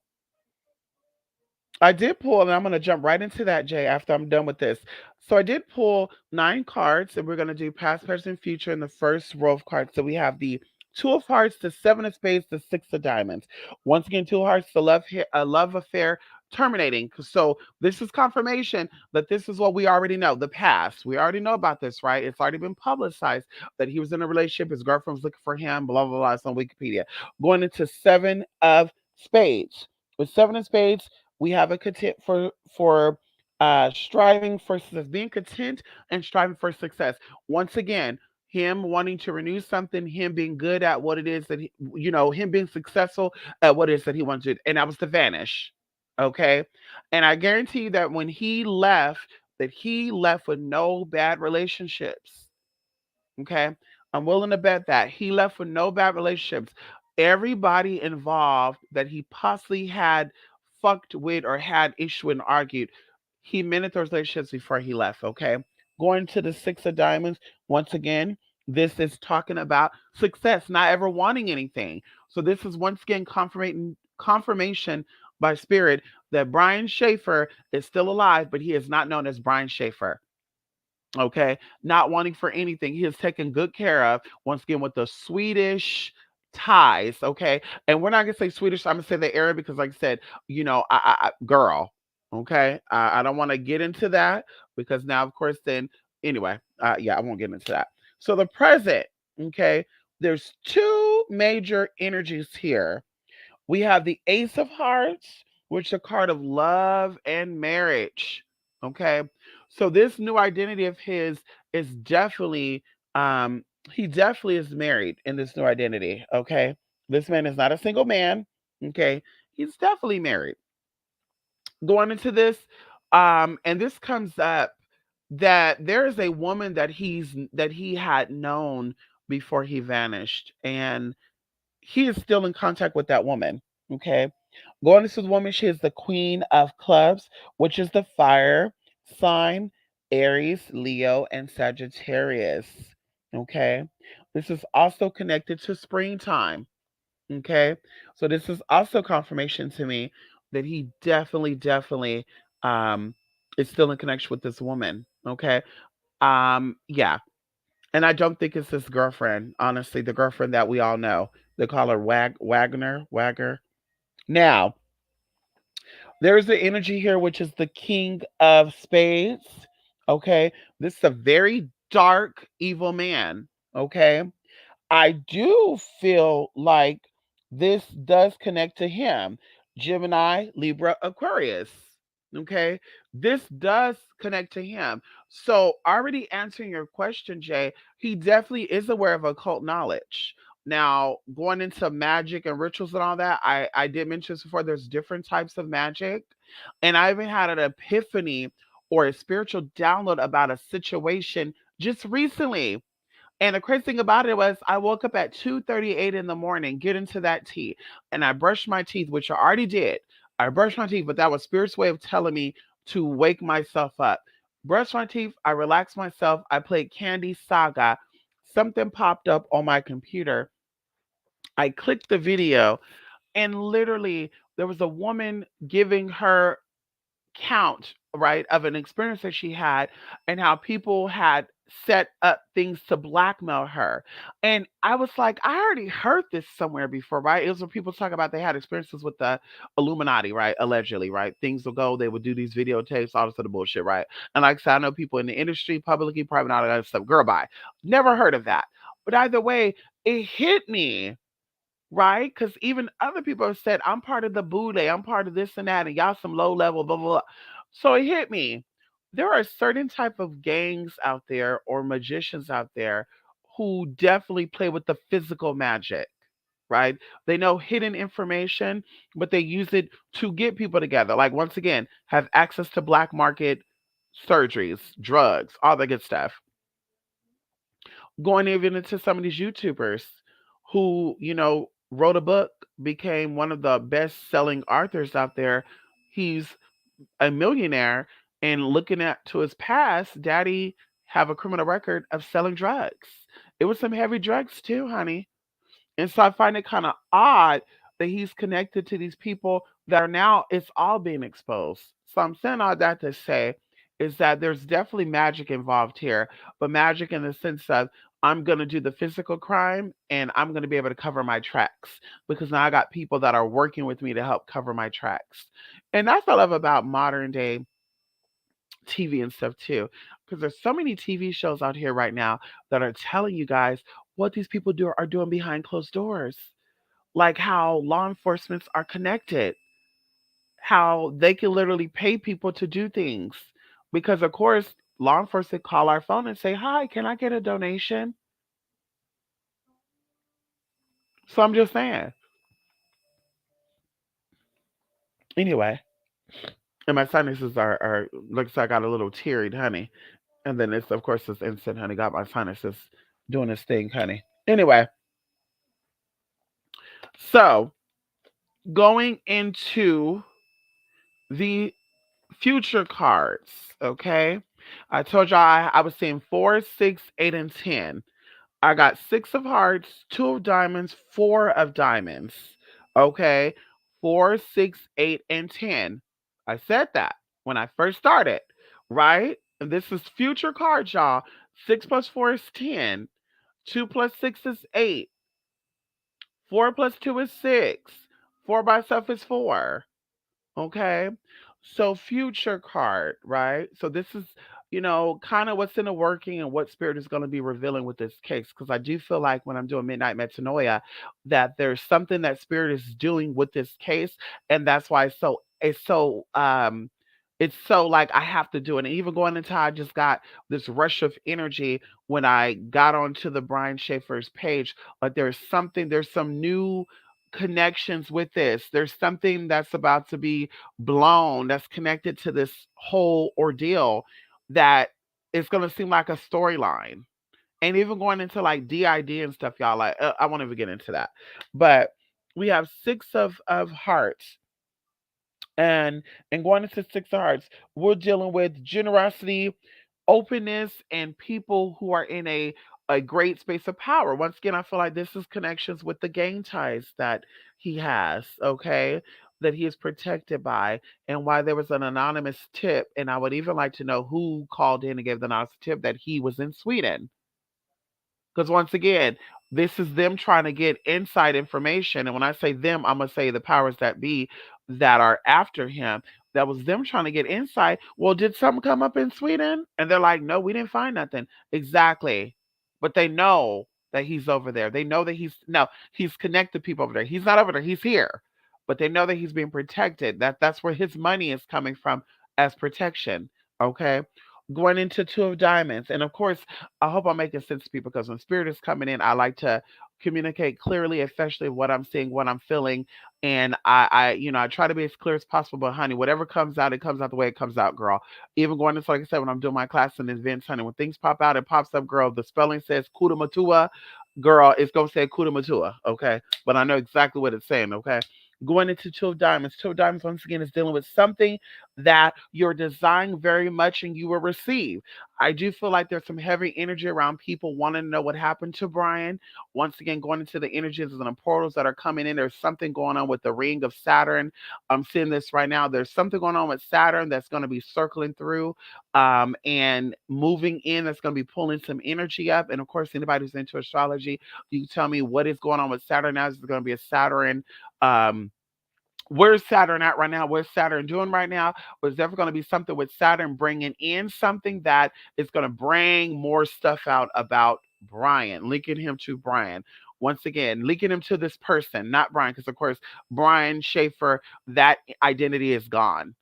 I did pull, and I'm going to jump right into that, Jay, after I'm done with this. So I did pull nine cards, and we're going to do past, present, future in the first row of cards. So we have the two of hearts, the seven of spades, the six of diamonds. Once again, two of hearts, the love affair terminating. So this is confirmation that this is what we already know, the past. We already know about this, right? It's already been publicized that he was in a relationship, his girlfriend was looking for him, blah, blah, blah. It's on Wikipedia. Going into seven of spades. With seven of spades, we have a content for striving for success, being content and striving for success. Once again, him wanting to renew something, him being good at what it is that him being successful at what it is that he wants to do, and that was to vanish. Okay, and I guarantee you that when he left, that he left with no bad relationships. Okay, I'm willing to bet that he left with no bad relationships. Everybody involved that he possibly had fucked with or had issue and argued, he mended those relationships before he left. Okay, going to the Six of Diamonds once again. This is talking about success, not ever wanting anything. So this is once again confirmation by spirit that Brian Schaefer is still alive, but he is not known as Brian Schaefer. Okay, not wanting for anything. He is taken good care of once again with the Swedish ties. Okay, and we're not gonna say Swedish. I'm gonna say the area because, like I said, girl. Okay, I don't want to get into that because now, of course, then anyway, yeah, I won't get into that. So the present. Okay, there's two major energies here. We have the Ace of Hearts, which is a card of love and marriage. Okay. So this new identity of his is definitely he definitely is married in this new identity. Okay. This man is not a single man. Okay. He's definitely married. Going into this, and this comes up that there is a woman that he had known before he vanished. And he is still in contact with that woman. Okay. Going to the woman, she is the Queen of Clubs, which is the fire sign, Aries, Leo, and Sagittarius. Okay. This is also connected to springtime. Okay. So this is also confirmation to me that he definitely um is still in connection with this woman. Okay. Yeah. And I don't think it's his girlfriend, honestly, the girlfriend that we all know. They call her Wagger. Now, there's the energy here, which is the King of Spades. Okay. This is a very dark, evil man. Okay. I do feel like this does connect to him. Gemini, Libra, Aquarius. Okay. This does connect to him. So, already answering your question, Jay, he definitely is aware of occult knowledge. Now, going into magic and rituals and all that, I did mention this before. There's different types of magic. And I even had an epiphany or a spiritual download about a situation just recently. And the crazy thing about it was I woke up at 2:38 in the morning, get into that tea, and I brushed my teeth, which I already did. I brushed my teeth, but that was spirit's way of telling me to wake myself up. Brushed my teeth, I relaxed myself, I played Candy Saga. Something popped up on my computer. I clicked the video, and literally there was a woman giving her count, right, of an experience that she had and how people had set up things to blackmail her. And I was like, I already heard this somewhere before, right? It was when people talk about they had experiences with the Illuminati, right? Allegedly, right? Things will go, they would do these videotapes, all this other bullshit, right? And like I said, I know people in the industry, publicly, private, all that stuff. Girl, bye. Never heard of that. But either way, it hit me, right? Because even other people have said, I'm part of the Boule, I'm part of this and that, and y'all some low level, blah, blah, blah. So it hit me. There are certain type of gangs out there or magicians out there who definitely play with the physical magic, right? They know hidden information, but they use it to get people together. Like, once again, have access to black market surgeries, drugs, all that good stuff. Going even into some of these YouTubers who, wrote a book, became one of the best selling authors out there. He's a millionaire, and looking at to his past, daddy have a criminal record of selling drugs. It was some heavy drugs too, honey. And so I find it kind of odd that he's connected to these people that are now, it's all being exposed. So I'm saying all that to say is that there's definitely magic involved here, but magic in the sense of I'm going to do the physical crime and I'm going to be able to cover my tracks because now I got people that are working with me to help cover my tracks. And that's what I love about modern day TV and stuff too, because there's so many TV shows out here right now that are telling you guys what these people are doing behind closed doors, like how law enforcements are connected, how they can literally pay people to do things, because of course law enforcement call our phone and say, "Hi, can I get a donation?" So I'm just saying. Anyway, and my sinuses are looks like I got a little teary, honey. And then it's of course this instant honey got my sinuses doing this thing, honey. Anyway, so going into the future cards, okay? I told y'all I was seeing 4, 6, 8, and 10. I got 6 of hearts, 2 of diamonds, 4 of diamonds. Okay? 4, 6, 8, and 10. I said that when I first started, right? And this is future cards, y'all. 6 plus 4 is 10. 2 plus 6 is 8. 4 plus 2 is 6. 4 by itself is 4. Okay. So future card, right? So this is, kind of what's in the working and what spirit is going to be revealing with this case. Because I do feel like when I'm doing midnight metanoia, that there's something that spirit is doing with this case, and that's why it's so like I have to do it. And even going into, I just got this rush of energy when I got onto the Brian Schaefer's page. Like there's some new connections with this. There's something that's about to be blown that's connected to this whole ordeal that is going to seem like a storyline. And even going into like DID and stuff, y'all, like, I won't even get into that. But we have 6 of hearts. And going into 6 of hearts, we're dealing with generosity, openness, and people who are in a great space of power. Once again, I feel like this is connections with the gang ties that he has, okay, that he is protected by, and why there was an anonymous tip. And I would even like to know who called in and gave the anonymous tip that he was in Sweden. Because once again, this is them trying to get inside information. And when I say them, I'm going to say the powers that be that are after him. That was them trying to get inside. Well, did something come up in Sweden? And they're like, no, we didn't find nothing. Exactly. But they know that he's over there. They know that he's connected people over there. He's not over there. He's here. But they know that he's being protected. That's where his money is coming from as protection. Okay. Going into 2 of diamonds. And of course, I hope I'm making sense to people because when spirit is coming in, I like to communicate clearly, especially what I'm seeing, what I'm feeling. And I try to be as clear as possible. But honey, whatever comes out, it comes out the way it comes out, girl. Even going into, like I said, when I'm doing my class in events, honey, when things pop out, it pops up, girl. The spelling says Kudamatua, girl, it's gonna say Kudamatua, okay? But I know exactly what it's saying, okay? Going into 2 of diamonds. 2 of diamonds, once again, is dealing with something that you're desiring very much and you will receive. I do feel like there's some heavy energy around people wanting to know what happened to Brian. Once again, going into the energies and the portals that are coming in, there's something going on with the ring of Saturn. I'm seeing this right now. There's something going on with Saturn that's going to be circling through and moving in, that's going to be pulling some energy up. And of course, anybody who's into astrology, you tell me what is going on with Saturn now. Is it going to be a Saturn? Um, where's Saturn at right now? Where's Saturn doing right now? Was there ever going to be something with Saturn bringing in something that is going to bring more stuff out about Brian, linking him to Brian? Once again, linking him to this person, not Brian, because of course, Brian Schaefer, that identity is gone.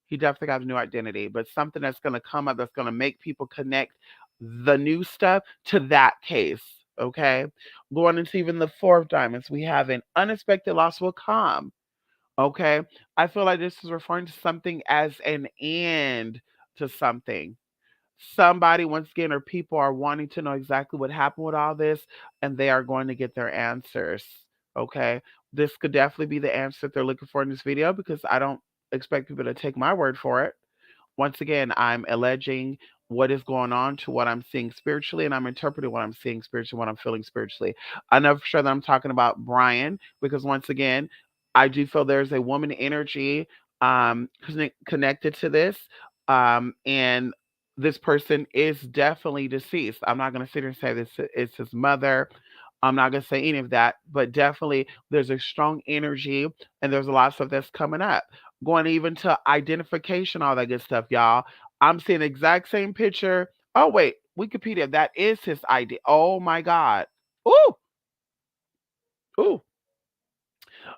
He definitely got a new identity, but something that's going to come up that's going to make people connect the new stuff to that case. Okay. Going into even the 4 of diamonds, we have an unexpected loss will come. Okay. I feel like this is referring to something as an end to something. Somebody, once again, or people are wanting to know exactly what happened with all this, and they are going to get their answers. Okay. This could definitely be the answer that they're looking for in this video because I don't expect people to take my word for it. Once again, I'm alleging what is going on to what I'm seeing spiritually, and I'm interpreting what I'm seeing spiritually, what I'm feeling spiritually. I know for sure that I'm talking about Brian because once again, I do feel there's a woman energy connected to this, and this person is definitely deceased. I'm not going to sit here and say this is his mother. I'm not going to say any of that, but definitely there's a strong energy and there's a lot of stuff that's coming up. Going even to identification, all that good stuff, y'all. I'm seeing the exact same picture. Oh, wait, Wikipedia, that is his ID. Oh my God. Ooh, ooh.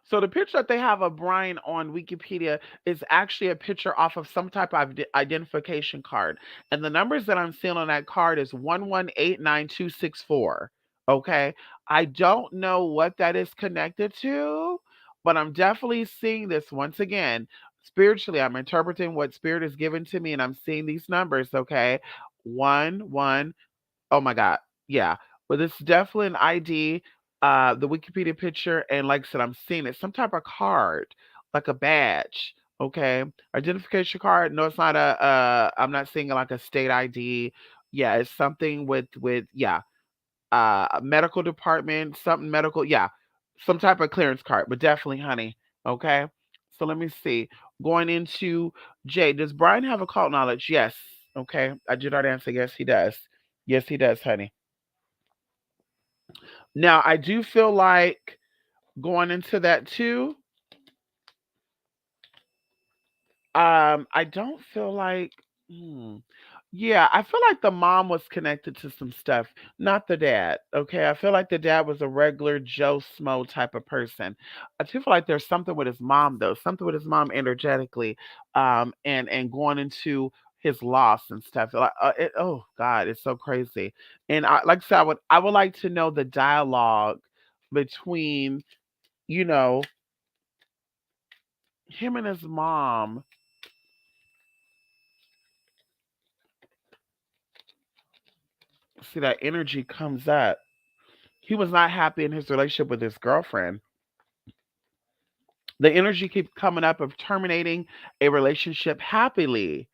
So the picture that they have of Brian on Wikipedia is actually a picture off of some type of identification card. And the numbers that I'm seeing on that card is 118924. Okay. I don't know what that is connected to, but I'm definitely seeing this once again. Spiritually, I'm interpreting what spirit is given to me, and I'm seeing these numbers. Okay. One, one. Oh my God. Yeah. but it's definitely an ID. The Wikipedia picture, and like I said, I'm seeing it. Some type of card, like a badge. Okay, identification card. No, it's not a. I'm not seeing like a state ID. Yeah, it's something with yeah, a medical department, something medical. Yeah, some type of clearance card, but definitely, honey. Okay, so let me see. Going into Jay, does Brian have occult knowledge? Yes. Okay, I did not answer. Yes, he does. Yes, he does, honey. Now, I do feel like going into that too. I don't feel like. Hmm. Yeah, I feel like the mom was connected to some stuff, not the dad. Okay, I feel like the dad was a regular Joe Smo type of person. I do feel like there's something with his mom though, something with his mom energetically, and going into his loss and stuff. Like, oh God, it's so crazy. And like I said, I would like to know the dialogue between you know him and his mom. See that energy comes up. He was not happy in his relationship with his girlfriend. The energy keeps coming up of terminating a relationship happily.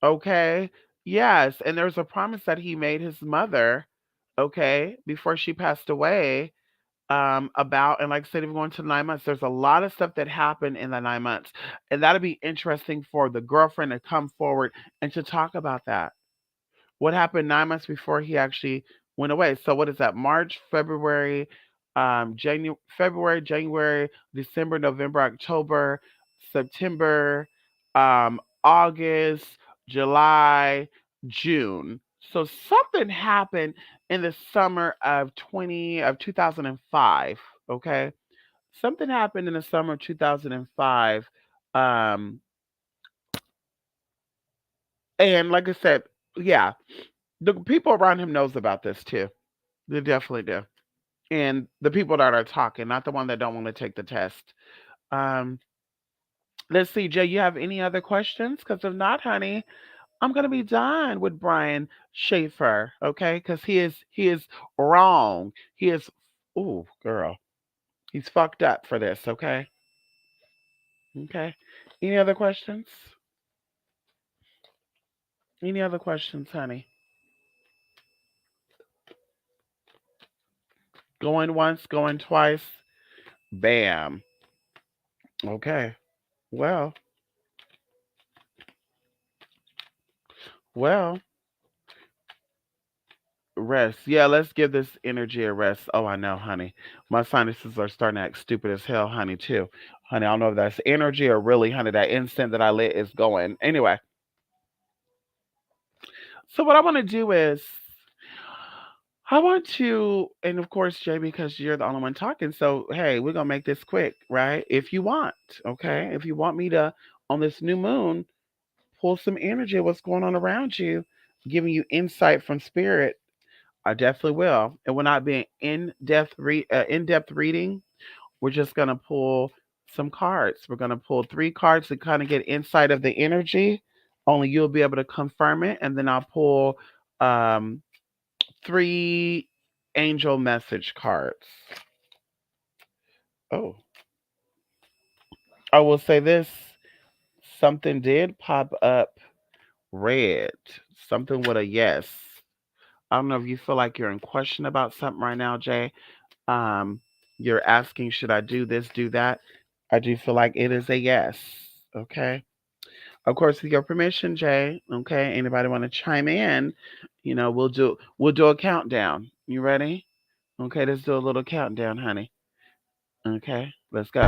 Okay. Yes. And there's a promise that he made his mother, okay, before she passed away. About, and like I said, even going to 9 months, there's a lot of stuff that happened in the 9 months. And that'll be interesting for the girlfriend to come forward and to talk about that. What happened 9 months before he actually went away? So what is that? March, February, January, December, November, October, September, August, July, June. So something happened in the summer of 2005. Okay, something happened in the summer of 2005. Um, and like I said, yeah, the people around him knows about this too. They definitely do. And the people that are talking, not the one that don't want to take the test. Um, let's see, Jay, you have any other questions? Because if not, honey, I'm gonna be done with Brian Schaefer, okay? Because he is wrong. He is ooh, girl. He's fucked up for this, okay? Okay. Any other questions? Any other questions, honey? Going once, going twice. Bam. Okay. Well, well, rest. Yeah, let's give this energy a rest. Oh, I know, honey. My sinuses are starting to act stupid as hell, honey, too. Honey, I don't know if that's energy or really, honey, that instant that I lit is going. Anyway, so what I want to do is I want to, and of course, Jay, because you're the only one talking. So, hey, we're going to make this quick, right? If you want, okay? If you want me to, on this new moon, pull some energy of what's going on around you, giving you insight from spirit, I definitely will. It will not be an in-depth reading. We're just gonna pull some cards. We're gonna pull 3 cards to kind of get insight of the energy. Only you'll be able to confirm it, and then I'll pull um, 3 angel message cards. Oh, I will say this: something did pop up red. Something with a yes. I don't know if you feel like you're in question about something right now, Jay. Um, you're asking, should I do this, do that? I do feel like it is a yes. Okay. Of course, with your permission, Jay. Okay. Anybody want to chime in? We'll do a countdown. You ready? Okay, let's do a little countdown, honey. Okay, let's go.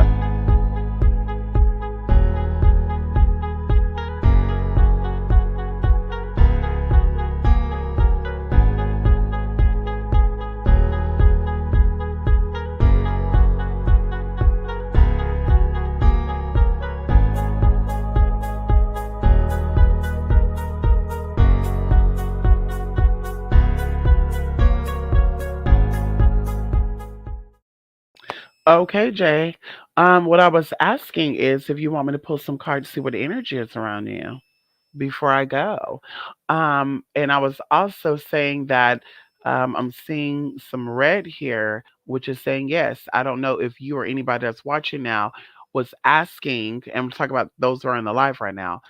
Okay, Jay. What I was asking is if you want me to pull some cards, see what the energy is around you before I go. And I was also saying that I'm seeing some red here, which is saying yes. I don't know if you or anybody that's watching now was asking, and I'm talking about those who are in the live right now.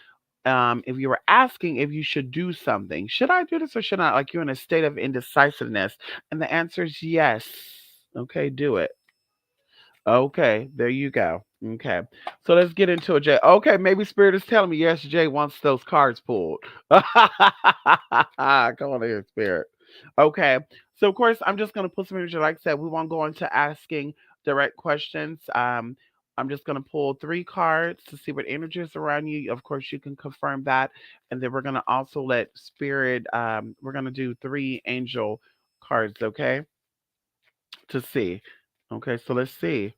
If you were asking if you should do something, should I do this or should I? Like you're in a state of indecisiveness, and the answer is yes. Okay, do it. Okay, there you go. Okay, so let's get into it, Jay. Okay, maybe Spirit is telling me yes, Jay wants those cards pulled. Come on here, Spirit. Okay, so of course I'm just gonna put some energy. Like I said, we won't go into asking direct questions. I'm just gonna pull three cards to see what energy is around you. Of course, you can confirm that, and then we're gonna also let Spirit. We're gonna do three angel cards, okay, to see. Okay, so let's see.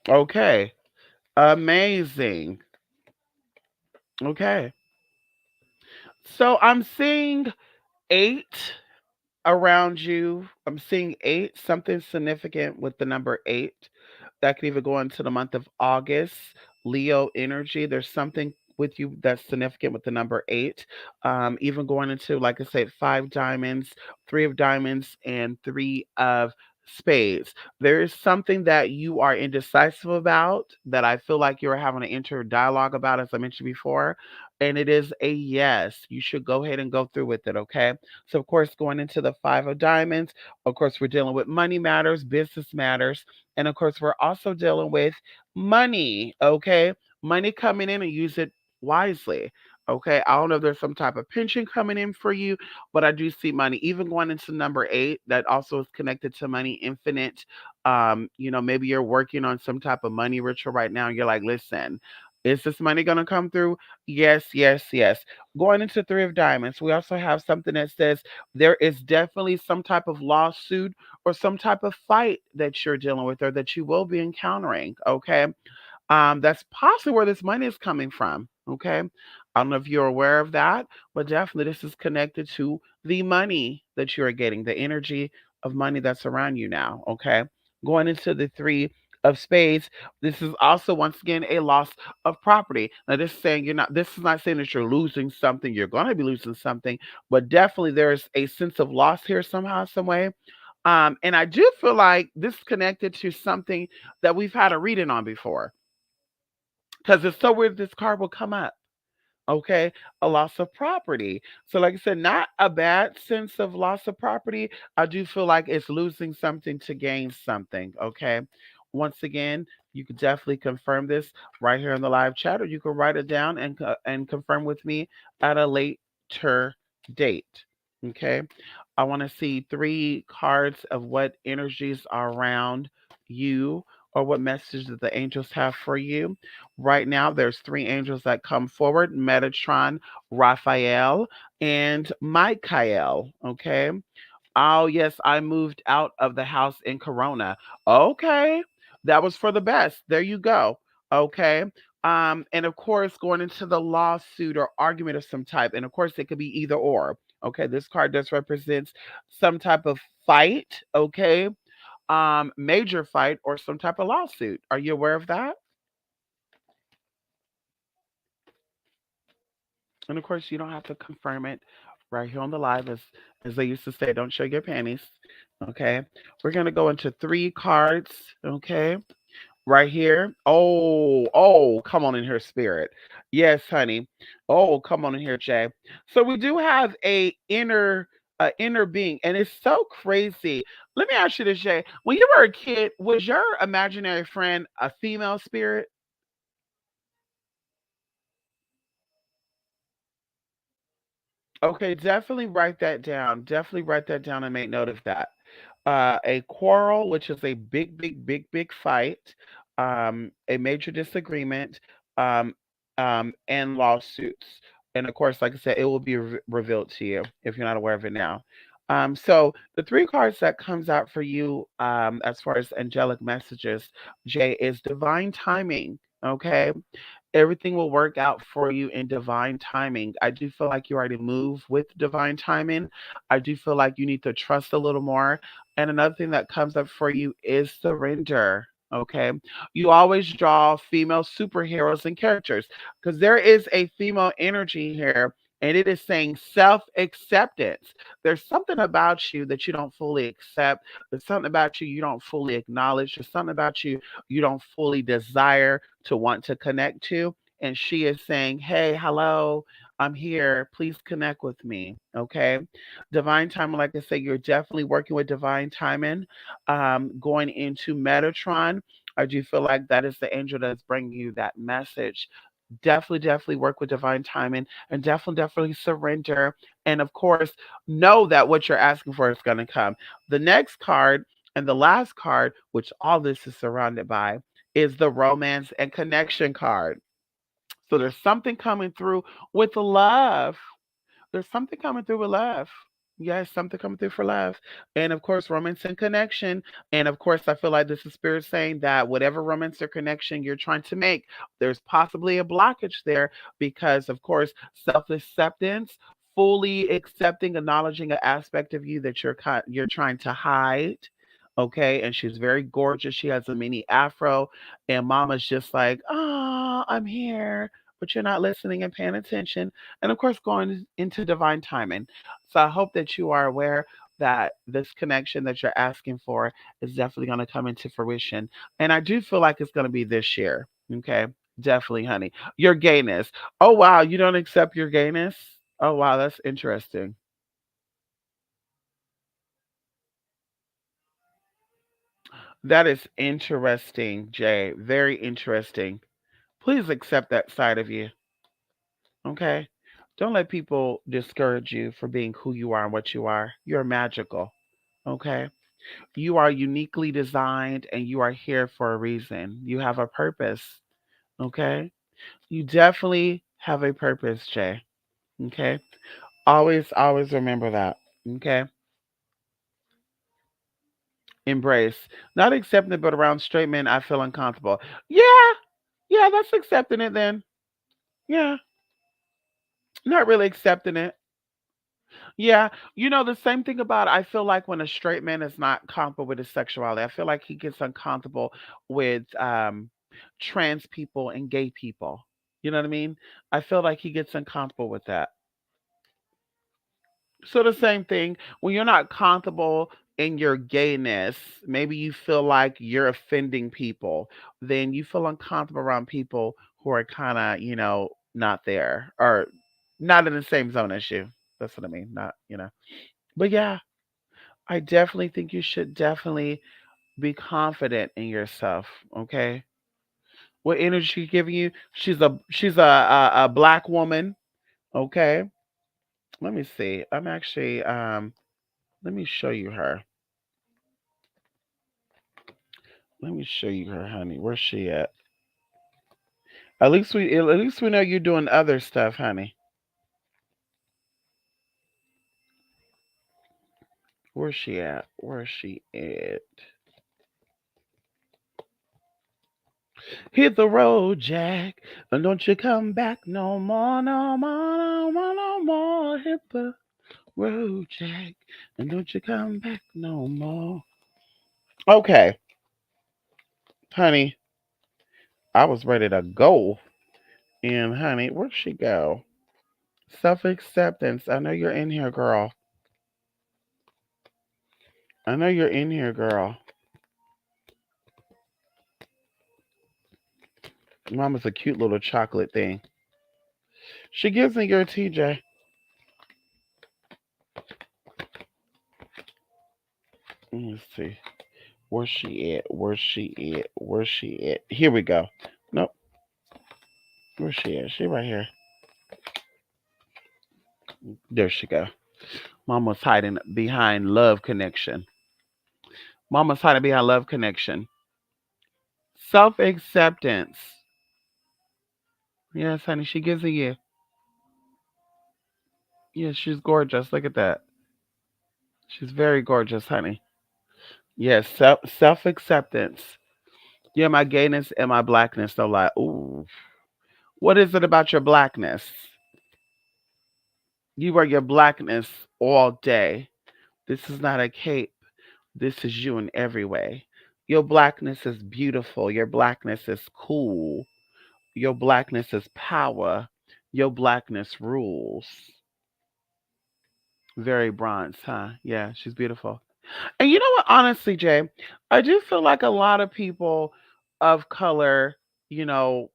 Okay. Amazing. Okay. So I'm seeing eight around you. I'm seeing eight, something significant with the number eight. That could even go into the month of August. Leo energy. There's something with you that's significant with the number eight. Even going into, like I said, five diamonds, three of diamonds, and three of spades. There is something that you are indecisive about that I feel like you're having an inner dialogue about, as I mentioned before. And it is a yes. You should go ahead and go through with it, okay? So, of course, going into the five of diamonds, of course, we're dealing with money matters, business matters, and of course, we're also dealing with money, okay? Money coming in and use it wisely. Okay, I don't know if there's some type of pension coming in for you, but I do see money. Even going into number eight, that also is connected to money, infinite. Maybe you're working on some type of money ritual right now. And you're like, listen, is this money gonna come through? Yes, yes, yes. Going into three of diamonds, we also have something that says there is definitely some type of lawsuit or some type of fight that you're dealing with or that you will be encountering. Okay. That's possibly where this money is coming from. Okay. I don't know if you're aware of that, but definitely this is connected to the money that you're getting, the energy of money that's around you now. Okay. Going into the three of spades, this is also once again a loss of property. Now, this is saying you're not, this is not saying that you're losing something, you're going to be losing something, but definitely there's a sense of loss here somehow, some way. And I do feel like this is connected to something that we've had a reading on before because it's so weird this card will come up. Okay, a loss of property. So, like I said, not a bad sense of loss of property. I do feel like it's losing something to gain something. Okay, once again, you could definitely confirm this right here in the live chat, or you can write it down and confirm with me at a later date. Okay, I want to see three cards of what energies are around you or what messages that the angels have for you. Right now, there's three angels that come forward: Metatron, Raphael, and Michael. Okay. Oh, yes, I moved out of the house in Corona. Okay. That was for the best. There you go. Okay. And of course, going into the lawsuit or argument of some type. And of course, it could be either or. Okay. This card does represents some type of fight. Okay. Major fight or some type of lawsuit. Are you aware of that? And of course, you don't have to confirm it right here on the live, as they used to say, don't show your panties. Okay. We're gonna go into three cards. Okay. Right here. Oh, come on in here, spirit. Yes, honey. Oh, come on in here, Jay. So we do have a inner being, and it's so crazy. Let me ask you this, Jay. When you were a kid, was your imaginary friend a female spirit? Okay, definitely write that down. Definitely write that down and make note of that. A quarrel, which is a big, big, big, big fight, a major disagreement, um, and lawsuits. And of course, like I said, it will be revealed to you if you're not aware of it now. So the three cards that comes out for you, as far as angelic messages, Jay, is divine timing. Okay, everything will work out for you in divine timing. I do feel like you already move with divine timing. I do feel like you need to trust a little more. And another thing that comes up for you is surrender. Okay. You always draw female superheroes and characters because there is a female energy here and it is saying self acceptance. There's something about you that you don't fully accept. There's something about you you don't fully acknowledge. There's something about you you don't fully desire to want to connect to. And she is saying, hey, hello, I'm here. Please connect with me. Okay. Divine timing, like I said, you're definitely working with divine timing. Going into Metatron, I do feel like that is the angel that's bringing you that message. Definitely, definitely work with divine timing and definitely, definitely surrender. And of course, know that what you're asking for is going to come. The next card and the last card, which all this is surrounded by, is the romance and connection card. So there's something coming through with love. There's something coming through with love. Yes, something coming through for love. And of course, romance and connection. And of course, I feel like this is spirit saying that whatever romance or connection you're trying to make, there's possibly a blockage there because, of course, self acceptance, fully accepting, acknowledging an aspect of you that you're trying to hide. Okay, and she's very gorgeous. She has a mini afro, and Mama's just like, "Oh, I'm here," but you're not listening and paying attention and of course going into divine timing. So I hope that you are aware that this connection that you're asking for is definitely going to come into fruition. And I do feel like it's going to be this year. Okay. Definitely, honey. Your gayness. Oh, wow. You don't accept your gayness? Oh, wow. That's interesting. That is interesting, Jay. Very interesting. Please accept that side of you. Okay. Don't let people discourage you for being who you are and what you are. You're magical. Okay. You are uniquely designed and you are here for a reason. You have a purpose. Okay. You definitely have a purpose, Jay. Okay. Always, always remember that. Okay. Embrace. Not accepting it, but around straight men, I feel uncomfortable. Yeah. Yeah, that's accepting it then. Yeah. Not really accepting it. Yeah, the same thing about I feel like when a straight man is not comfortable with his sexuality, I feel like he gets uncomfortable with trans people and gay people. You know what I mean? I feel like he gets uncomfortable with that. So the same thing when you're not comfortable in your gayness, maybe you feel like you're offending people, then you feel uncomfortable around people who are kind of, not there or not in the same zone as you. That's what I mean. Not. But yeah, I definitely think you should definitely be confident in yourself. Okay. What energy she's giving you? She's a black woman. Okay. Let me see. I'm actually let me show you her. Let me show you her, honey. Where's she at? At least we know you're doing other stuff, honey. Where's she at? Where's she at? Hit the road, Jack, and don't you come back no more, no more, no more, no more. Hit the road, Jack, and don't you come back no more. Okay, honey, I was ready to go. And honey, where'd she go? Self acceptance. I know you're in here, girl. I know you're in here, girl. Mama's a cute little chocolate thing. She gives me your TJ. Let's see. Where's she at? Where's she at? Where's she at? Here we go. Nope. Where's she at? She right here. There she go. Mama's hiding behind love connection. Mama's hiding behind love connection. Self acceptance. Yes, honey, she gives it you. Yes, she's gorgeous. Look at that. She's very gorgeous, honey. Yes, self acceptance. Yeah, my gayness and my blackness don't lie. Ooh. What is it about your blackness? You wear your blackness all day. This is not a cape. This is you in every way. Your blackness is beautiful. Your blackness is cool. Your blackness is power. Your blackness rules. Very bronze, huh? Yeah, she's beautiful. And you know what? Honestly, Jay, I do feel like a lot of people of color, you know,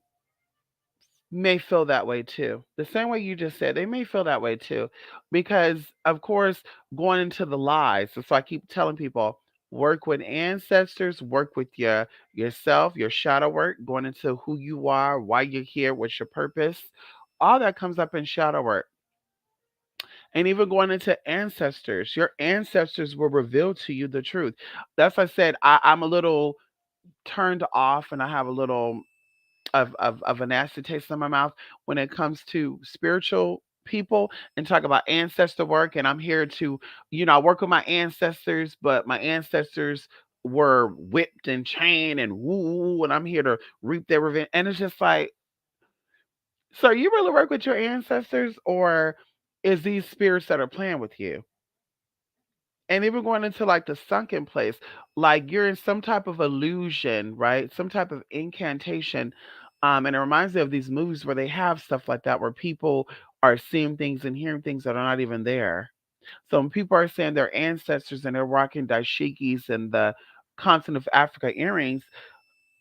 may feel that way too. The same way you just said, they may feel that way too. Because, of course, going into the lies. So I keep telling people, work with ancestors, work with yourself, your shadow work, going into who you are, why you're here, what's your purpose. All that comes up in shadow work. And even going into ancestors, your ancestors will reveal to you the truth. That's why I said I'm a little turned off and I have a little of a nasty taste in my mouth when it comes to spiritual people and talk about ancestor work. And I'm here to, I work with my ancestors, but my ancestors were whipped and chained and woo, and I'm here to reap their revenge. And it's just like, so you really work with your ancestors, or is these spirits that are playing with you? And even going into like the sunken place, like you're in some type of illusion, right? Some type of incantation. And it reminds me of these movies where they have stuff like that, where people are seeing things and hearing things that are not even there. So when people are saying their ancestors and they're rocking dashikis and the continent of Africa earrings,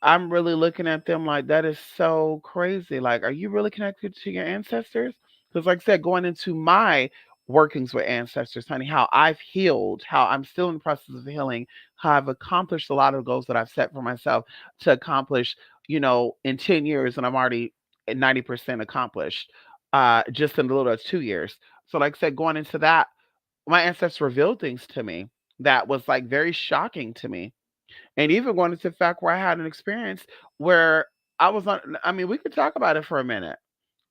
I'm really looking at them like that is so crazy. Like, are you really connected to your ancestors? Because, like I said, going into my workings with ancestors, honey, how I've healed, how I'm still in the process of healing, how I've accomplished a lot of goals that I've set for myself to accomplish, in 10 years, and I'm already at 90% accomplished just in a little of 2 years. So, like I said, going into that, my ancestors revealed things to me that was like very shocking to me, and even going into the fact where I had an experience where I was on, I mean, we could talk about it for a minute.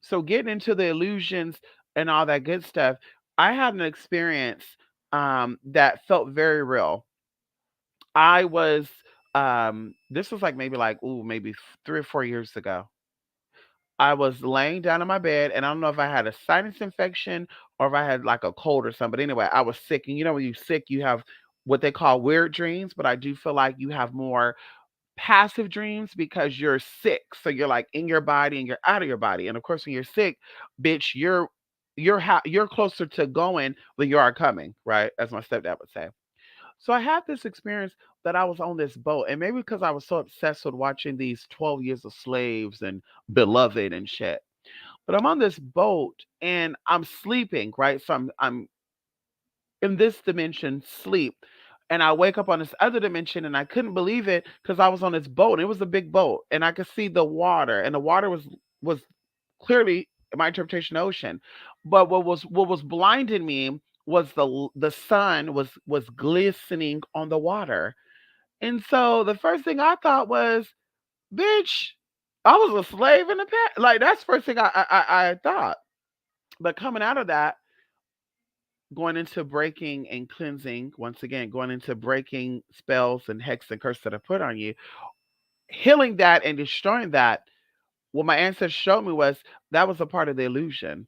So getting into the illusions and all that good stuff, I had an experience that felt very real. I was, this was like maybe like, ooh, maybe 3 or 4 years ago. I was laying down in my bed, and I don't know if I had a sinus infection or if I had like a cold or something. But anyway, I was sick. And when you're sick, you have what they call weird dreams, but I do feel like you have more passive dreams because you're sick. So you're like in your body and you're out of your body. And of course, when you're sick, bitch, you're closer to going than you are coming, right? As my stepdad would say. So I had this experience that I was on this boat, and maybe because I was so obsessed with watching these 12 Years of Slaves and Beloved and shit. But I'm on this boat and I'm sleeping, right? So I'm in this dimension sleep, and I wake up on this other dimension, and I couldn't believe it because I was on this boat. It was a big boat, and I could see the water, and the water was clearly, in my interpretation, ocean. But what was blinding me was the sun was glistening on the water. And so the first thing I thought was, bitch, I was a slave in the past. Like, that's the first thing I thought. But coming out of that, going into breaking and cleansing, once again, going into breaking spells and hex and curse that are put on you, healing that and destroying that, what my ancestors showed me was that was a part of the illusion.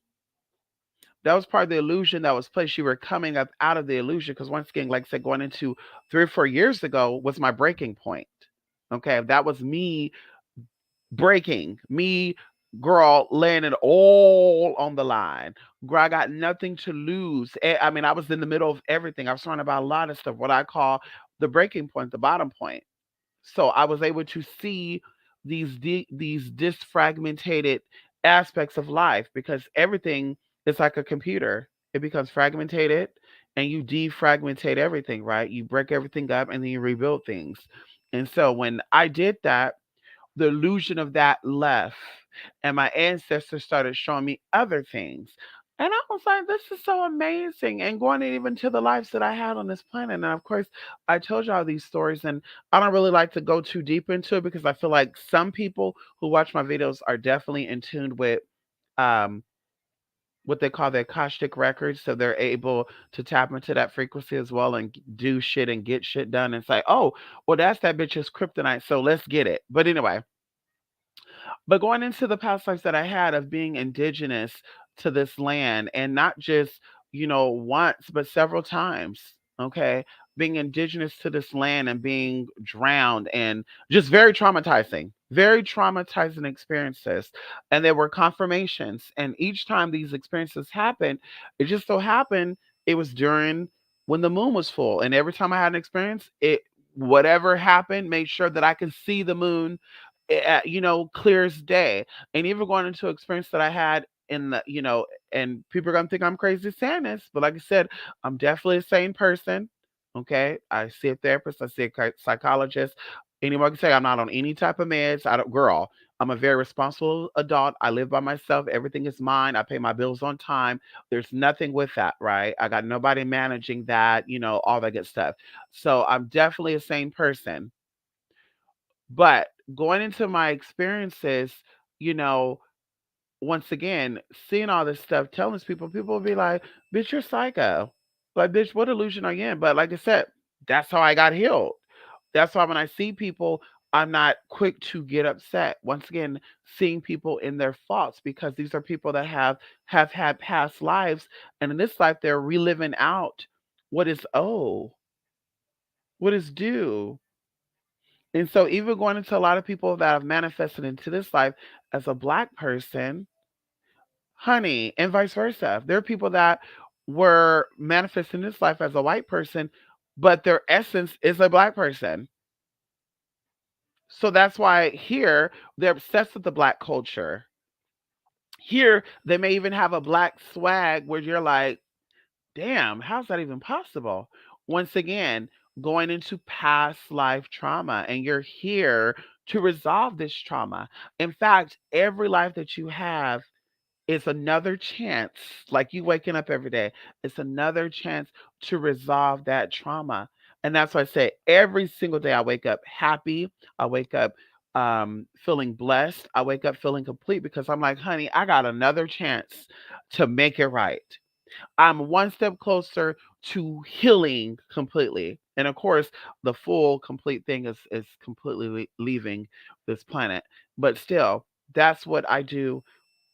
That was part of the illusion that was placed. You were coming up out of the illusion because, once again, like I said, going into 3 or 4 years ago was my breaking point. Okay, that was me breaking, me, girl, laying it all on the line. Girl, I got nothing to lose. I mean, I was in the middle of everything. I was surrounded by a lot of stuff, what I call the breaking point, the bottom point. So I was able to see these disfragmented aspects of life, because everything is like a computer. It becomes fragmented, and you defragmentate everything, right? You break everything up and then you rebuild things. And so when I did that, the illusion of that left, and my ancestors started showing me other things. And I was like, this is so amazing. And going even to the lives that I had on this planet. And of course, I told y'all these stories, and I don't really like to go too deep into it because I feel like some people who watch my videos are definitely in tune with um, what they call their Akashic records. So they're able to tap into that frequency as well and do shit and get shit done and say, oh, well, that's that bitch's kryptonite. So let's get it. But anyway, but going into the past lives that I had of being indigenous to this land, and not just, once, but several times. Okay. being indigenous to this land and being drowned, and just very traumatizing experiences. And there were confirmations. And each time these experiences happened, it just so happened it was during when the moon was full. And every time I had an experience, it whatever happened made sure that I could see the moon, clear as day. And even going into an experience that I had in and people are gonna think I'm crazy saying this, but like I said, I'm definitely a sane person. Okay, I see a therapist, I see a psychologist. Anyone can say I'm not on any type of meds. I don't, girl. I'm a very responsible adult. I live by myself. Everything is mine. I pay my bills on time. There's nothing with that, right? I got nobody managing that, all that good stuff. So I'm definitely a sane person. But going into my experiences, you know, once again, seeing all this stuff, telling these people will be like, bitch, you're psycho. Like, bitch, what illusion are you in? But like I said, that's how I got healed. That's why when I see people, I'm not quick to get upset. Once again, seeing people in their faults, because these are people that have had past lives, and in this life they're reliving out what is what is due. And so even going into a lot of people that have manifested into this life as a black person, honey, and vice versa. There are people that were manifesting this life as a white person, but their essence is a black person. So that's why here they're obsessed with the black culture. Here they may even have a black swag where you're like, damn, how's that even possible? Once again, going into past life trauma, and you're here to resolve this trauma. In fact, every life that you have is another chance, like you waking up every day, it's another chance to resolve that trauma. And that's why I say every single day I wake up happy. I wake up feeling blessed. I wake up feeling complete because I'm like, honey, I got another chance to make it right. I'm one step closer to healing completely. And of course, the full complete thing is completely leaving this planet. But still, that's what I do.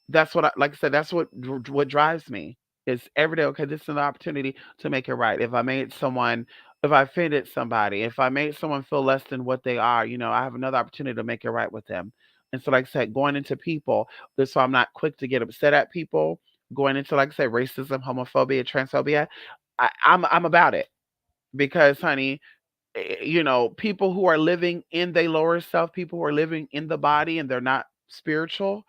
That's what I like I said, that's what drives me. Is every day, okay, this is an opportunity to make it right. If I offended somebody, if I made someone feel less than what they are, I have another opportunity to make it right with them. And so, like I said, going into people, this so I'm not quick to get upset at people. Going into, like I said, racism, homophobia, transphobia, I'm about it because, honey, people who are living in their lower self, people who are living in the body and they're not spiritual,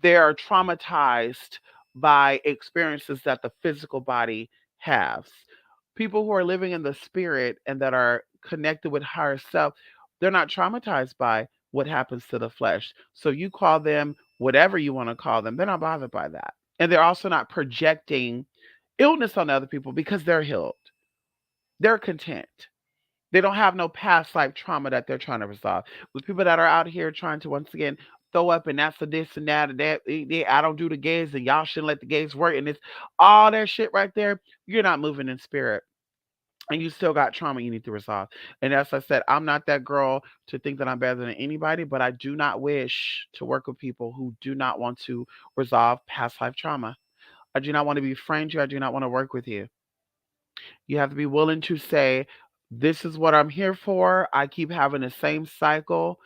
they're traumatized by experiences that the physical body has. People who are living in the spirit and that are connected with higher self, they're not traumatized by what happens to the flesh. So you call them whatever you want to call them, they're not bothered by that. And they're also not projecting illness on other people because they're healed. They're content. They don't have no past life trauma that they're trying to resolve. With people that are out here trying to once again throw up and that's a this and that and that, I don't do the gays and y'all shouldn't let the gays work, and it's all that shit right there. You're not moving in spirit. And you still got trauma you need to resolve. And as I said, I'm not that girl to think that I'm better than anybody, but I do not wish to work with people who do not want to resolve past life trauma. I do not want to befriend you. I do not want to work with you. You have to be willing to say, this is what I'm here for. I keep having the same cycle.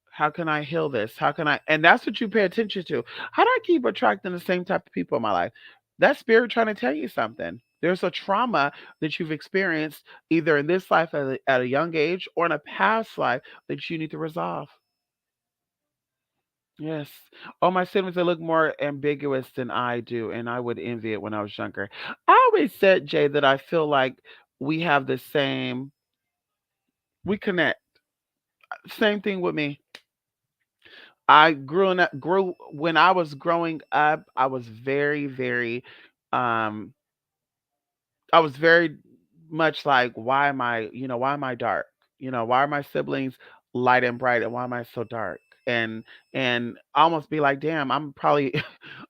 How can I heal this? How can I? And that's what you pay attention to. How do I keep attracting the same type of people in my life? That's spirit trying to tell you something. There's a trauma that you've experienced either in this life at a young age or in a past life that you need to resolve. Yes. All my siblings, they look more ambiguous than I do, and I would envy it when I was younger. I always said, Jay, that I feel like we have the same, we connect. Same thing with me. Grew when I was growing up, um, I was very much like, why am I dark? Why are my siblings light and bright, and why am I so dark? And and almost be like, damn, I'm probably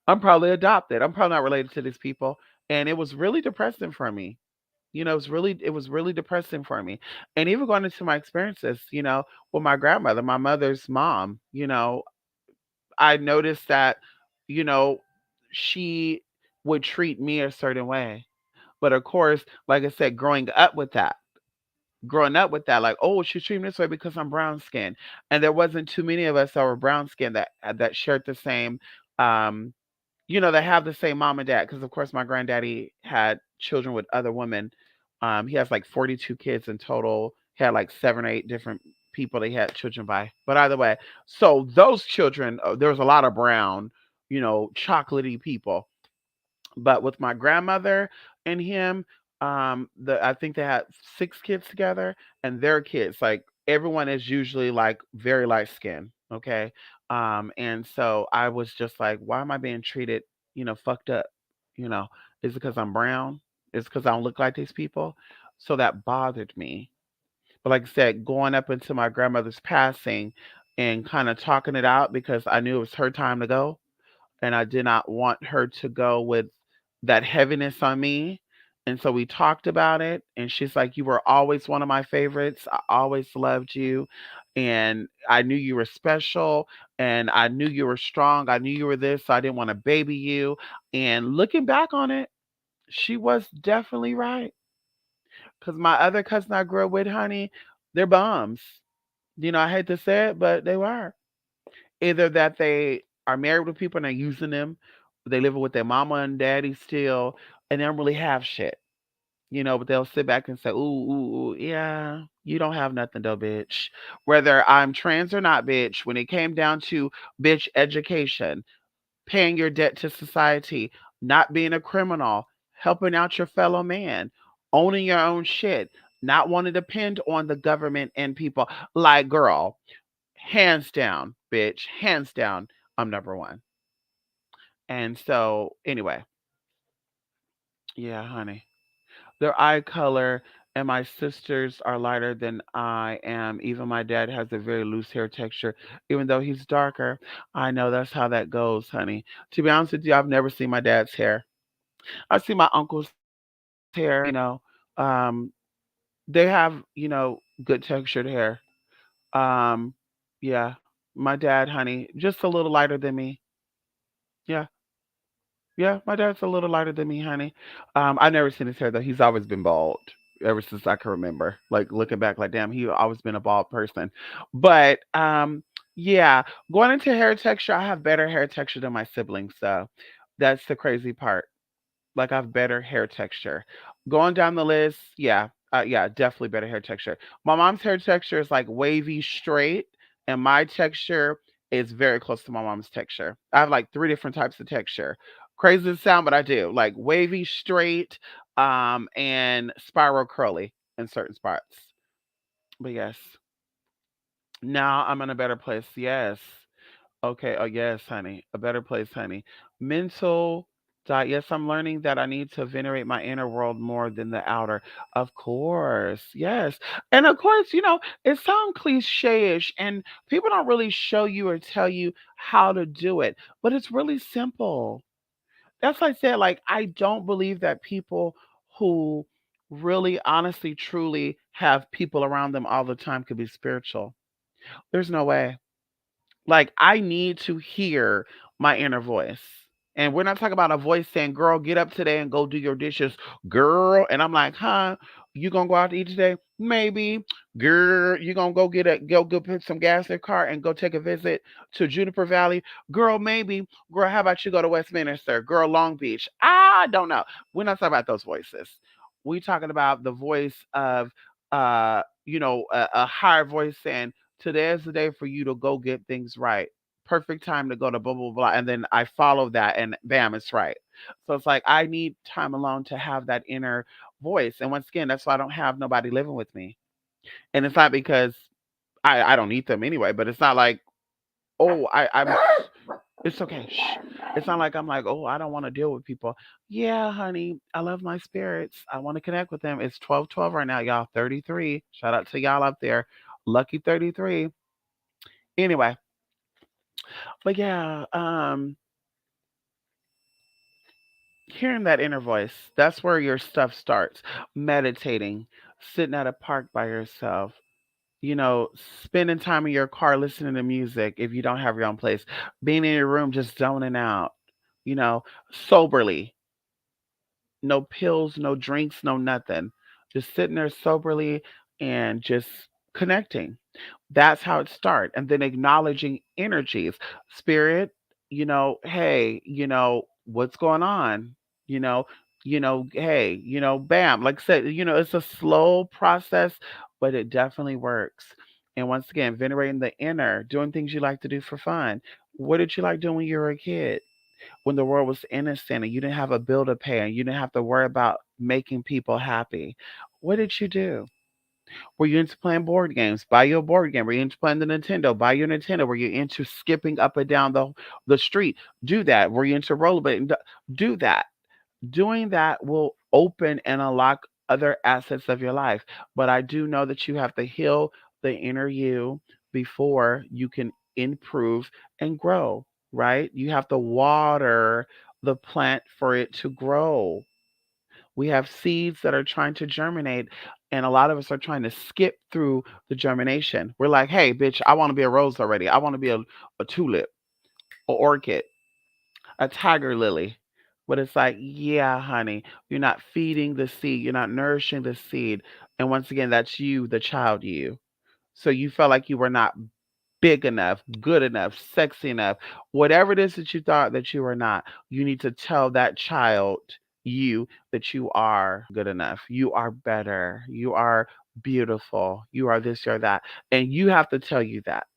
I'm probably adopted. I'm probably not related to these people. And it was really depressing for me. It was really depressing for me. And even going into my experiences, with my grandmother, my mother's mom, I noticed that, you know, she would treat me a certain way. But of course, like I said, growing up with that. growing up with that, like, oh, she's treating me this way because I'm brown skinned. And there wasn't too many of us that were brown skinned that shared the same um that have the same mom and dad. Because of course my granddaddy had children with other women. He has like 42 kids in total. He had like 7 or 8 different people they had children by. But either way, so those children, there was a lot of brown, chocolatey people. But with my grandmother and him, I think they had 6 kids together, and their kids, like everyone is usually like very light skinned. Okay. And so I was just like, why am I being treated, fucked up? You know, is it because I'm brown? Is it because I don't look like these people? So that bothered me. But like I said, going up into my grandmother's passing and kind of talking it out because I knew it was her time to go, and I did not want her to go with that heaviness on me. And so we talked about it, and she's like, "You were always one of my favorites. I always loved you, and I knew you were special, and I knew you were strong. I knew you were this, so I didn't want to baby you." And looking back on it, she was definitely right. Because my other cousin I grew up with, honey, they're bums. I hate to say it, but they were. Either that they are married with people and they're using them, they living with their mama and daddy still, and they don't really have shit. But they'll sit back and say, ooh, ooh, ooh, yeah, you don't have nothing though, bitch. Whether I'm trans or not, bitch, when it came down to bitch education, paying your debt to society, not being a criminal, helping out your fellow man, owning your own shit, not wanting to depend on the government and people. Like, girl, hands down, bitch, hands down, I'm number one. And so, anyway, yeah, honey, their eye color and my sisters are lighter than I am. Even my dad has a very loose hair texture, even though he's darker. I know that's how that goes, honey. To be honest with you, I've never seen my dad's hair. I see my uncle's hair, um, they have, good textured hair. Um, yeah, my dad, honey, just a little lighter than me. Yeah. Yeah, my dad's a little lighter than me, honey. I've never seen his hair though. He's always been bald ever since I can remember. Like looking back, like damn, he always been a bald person. But yeah, going into hair texture, I have better hair texture than my siblings. So that's the crazy part. Like I have better hair texture. Going down the list, yeah, yeah, definitely better hair texture. My mom's hair texture is like wavy straight, and my texture is very close to my mom's texture. I have like 3 different types of texture. Crazy to sound, but I do like wavy straight, and spiral curly in certain spots. But yes, now I'm in a better place. Yes. Okay. Oh, yes, honey. A better place, honey. Mental diet. Yes, I'm learning that I need to venerate my inner world more than the outer. Of course. Yes. And of course, it sounds cliche-ish and people don't really show you or tell you how to do it, but it's really simple. That's like I said, like, I don't believe that people who really, honestly, truly have people around them all the time could be spiritual. There's no way. Like, I need to hear my inner voice. And we're not talking about a voice saying, girl, get up today and go do your dishes, girl. And I'm like, huh? You gonna go out to eat today? Maybe. Girl, you gonna go put some gas in your car and go take a visit to Juniper Valley? Girl, maybe. Girl, how about you go to Westminster? Girl, Long Beach. I don't know. We're not talking about those voices. We're talking about the voice of a higher voice saying, today is the day for you to go get things right. Perfect time to go to blah blah blah, and then I follow that, and bam, it's right. So it's like I need time alone to have that inner voice, and once again, that's why I don't have nobody living with me. And it's not because I don't need them anyway, but it's not like, oh, I'm. It's okay. Shh. It's not like I'm like, oh, I don't want to deal with people. Yeah, honey, I love my spirits. I want to connect with them. It's 12:12 right now, y'all. 33. Shout out to y'all up there. Lucky 33. Anyway, but yeah, hearing that inner voice, that's where your stuff starts. Meditating, sitting at a park by yourself, spending time in your car listening to music if you don't have your own place, being in your room just zoning out, you know, soberly, no pills, no drinks, no nothing. Just sitting there soberly and just connecting. That's how it starts. And then acknowledging energies. Spirit, hey, what's going on? You know, hey, bam. Like I said, it's a slow process, but it definitely works. And once again, venerating the inner, doing things you like to do for fun. What did you like doing when you were a kid? When the world was innocent and you didn't have a bill to pay and you didn't have to worry about making people happy. What did you do? Were you into playing board games? Buy your board game. Were you into playing the Nintendo? Buy your Nintendo. Were you into skipping up and down the street? Do that. Were you into rollerblading? Do that. Doing that will open and unlock other assets of your life. But I do know that you have to heal the inner you before you can improve and grow, right? You have to water the plant for it to grow. We have seeds that are trying to germinate, and a lot of us are trying to skip through the germination. We're like, hey, bitch, I want to be a rose already. I want to be a tulip, a orchid, a tiger lily. But it's like, yeah, honey, you're not feeding the seed, you're not nourishing the seed. And once again, that's you, the child you. So you felt like you were not big enough, good enough, sexy enough, whatever it is that you thought that you were not, you need to tell that child you that you are good enough. You are better. You are beautiful. You are this, you are that. And you have to tell you that.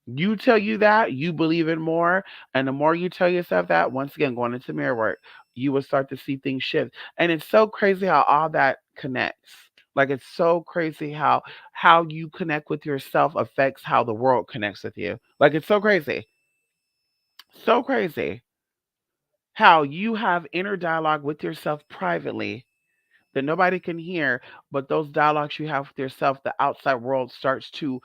You tell you that, you believe it more. And the more you tell yourself that, once again, going into mirror work, you will start to see things shift. And it's so crazy how all that connects. Like it's so crazy how you connect with yourself affects how the world connects with you. Like it's so crazy. So crazy how you have inner dialogue with yourself privately that nobody can hear, but those dialogues you have with yourself, the outside world starts to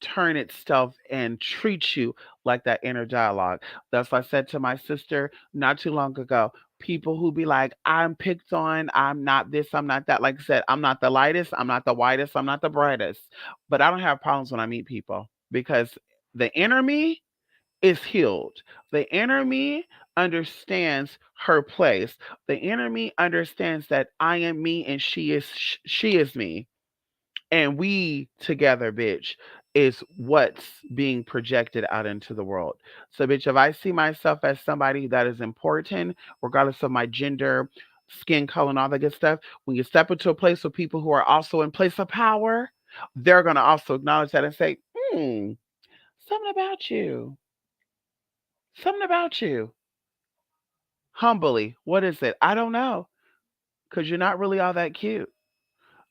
turn itself and treat you like that inner dialogue. That's what I said to my sister not too long ago. People who be like, I'm picked on, I'm not this, I'm not that. Like I said, I'm not the lightest, I'm not the whitest, I'm not the brightest. But I don't have problems when I meet people because the inner me is healed. The inner me understands her place. The inner me understands that I am me and she is me, and we together, bitch, is what's being projected out into the world. So, bitch, if I see myself as somebody that is important, regardless of my gender, skin color, and all that good stuff, when you step into a place with people who are also in place of power, they're going to also acknowledge that and say, hmm, something about you, something about you. Humbly, what is it? I don't know, because you're not really all that cute.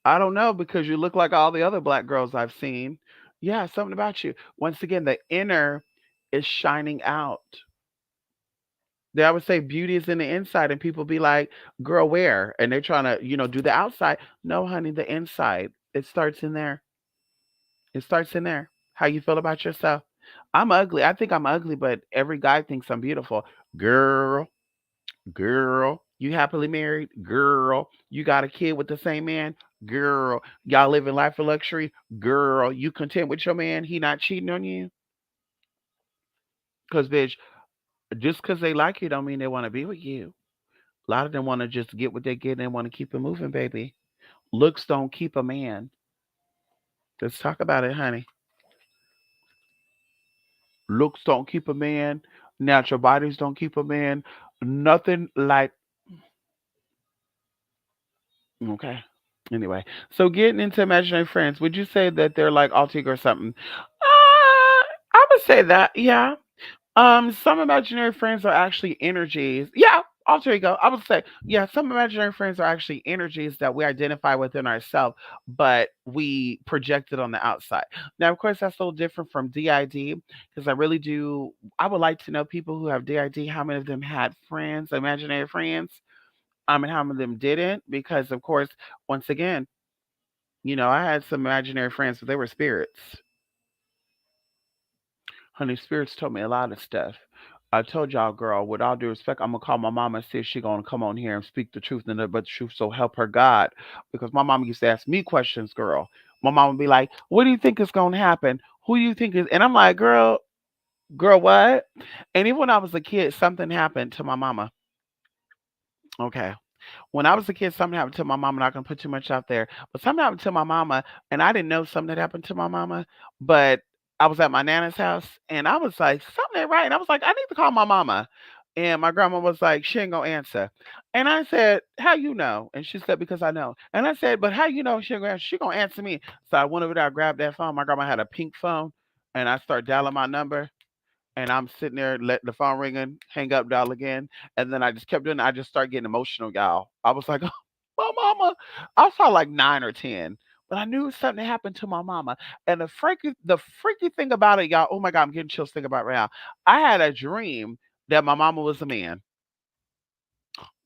I don't know because you look like all the other black girls I've seen. Yeah, something about you. Once again, the inner is shining out. They always say beauty is in the inside, and people be like, girl, where? And they're trying to, do the outside. No, honey, the inside. It starts in there. It starts in there. How you feel about yourself. I'm ugly. I think I'm ugly, but every guy thinks I'm beautiful. Girl, girl, you happily married? Girl, you got a kid with the same man? Girl, y'all living life of luxury? Girl, you content with your man? He not cheating on you? Because, bitch, just because they like you don't mean they want to be with you. A lot of them want to just get what they get and they want to keep it moving, baby. Looks don't keep a man. Let's talk about it, honey. Looks don't keep a man. Natural bodies don't keep a man. Nothing like, okay. Anyway, so getting into imaginary friends, would you say that they're like alter ego or something? I would say that, yeah. Some imaginary friends are actually energies. Yeah, alter ego. I would say, yeah, some imaginary friends are actually energies that we identify within ourselves, but we project it on the outside. Now, of course, that's a little different from DID because I really do. I would like to know people who have DID, how many of them had friends, imaginary friends, and how many of them didn't, because of course, once again, I had some imaginary friends, but they were spirits. Honey, spirits told me a lot of stuff. I told y'all, girl, with all due respect, I'm gonna call my mama and see if she gonna come on here and speak the truth and nothing but the truth, so help her God. Because my mama used to ask me questions, girl. My mama would be like, "What do you think is gonna happen? Who do you think is?" And I'm like, "Girl, what?" And even when I was a kid, something happened to my mama. Okay. When I was a kid, something happened to my mama. Not gonna put too much out there, but something happened to my mama, and I didn't know something had happened to my mama. But I was at my nana's house, and I was like, something ain't right. And I was like, I need to call my mama. And my grandma was like, she ain't gonna answer. And I said, how you know? And she said, because I know. And I said, but how you know she ain't gonna answer? She gonna answer me. So I went over there, I grabbed that phone. My grandma had a pink phone, and I started dialing my number, and I'm sitting there, let the phone ringing, hang up, dial again, and then I just kept doing it. I just started getting emotional, y'all. I was like, my mama. I saw like 9 or 10, but I knew something happened to my mama. And the freaky thing about it, y'all. Oh my God, I'm getting chills thinking about it right now. I had a dream that my mama was a man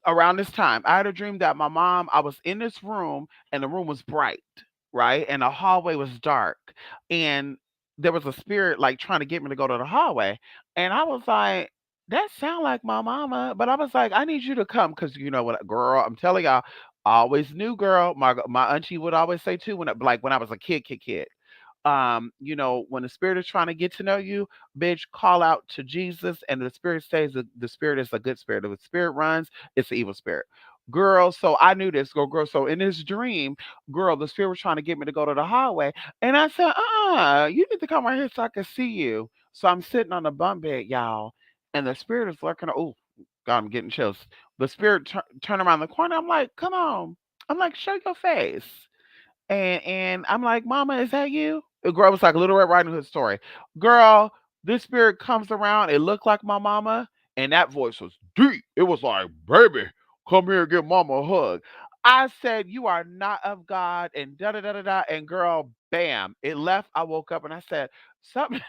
around this time. I had a dream that my mom, I was in this room and the room was bright, right? And the hallway was dark. And there was a spirit like trying to get me to go to the hallway. And I was like, that sound like my mama. But I was like, I need you to come because you know what, girl, I'm telling y'all, I always knew, girl. My auntie would always say too when I was a kid. When the spirit is trying to get to know you, bitch, call out to Jesus, and the spirit stays. The spirit is a good spirit. If the spirit runs, it's an evil spirit. Girl, so I knew this, girl. So in this dream, girl, the spirit was trying to get me to go to the hallway. And I said, you need to come right here so I can see you. So I'm sitting on the bunk bed, y'all, and the spirit is lurking. Oh, God, I'm getting chills. The spirit turn around the corner. I'm like, come on. I'm like, show your face. And I'm like, Mama, is that you? The girl was like a Little Red Riding Hood story. Girl, this spirit comes around. It looked like my mama, and that voice was deep. It was like, baby, come here and give mama a hug. I said, you are not of God, and da da da da da. And girl, bam, it left. I woke up and I said, something,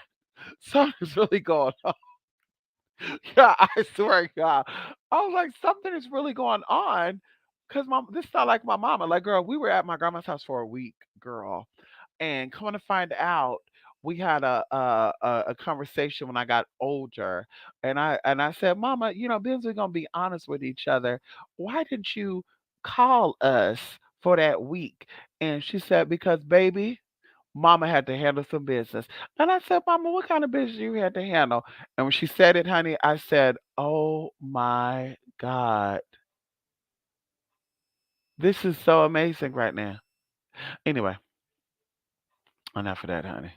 something's really going on. Yeah, I swear to God. I was like, something is really going on. Cause mom, this sound like my mama. Like, girl, we were at my grandma's house for a week, girl. And coming to find out, we had a conversation when I got older, and I said, Mama, because we're gonna be honest with each other, why didn't you call us for that week? And she said, because baby, Mama had to handle some business. And I said, Mama, what kind of business you had to handle? And when she said it, honey, I said, oh my God, this is so amazing right now. Anyway, enough of that, honey.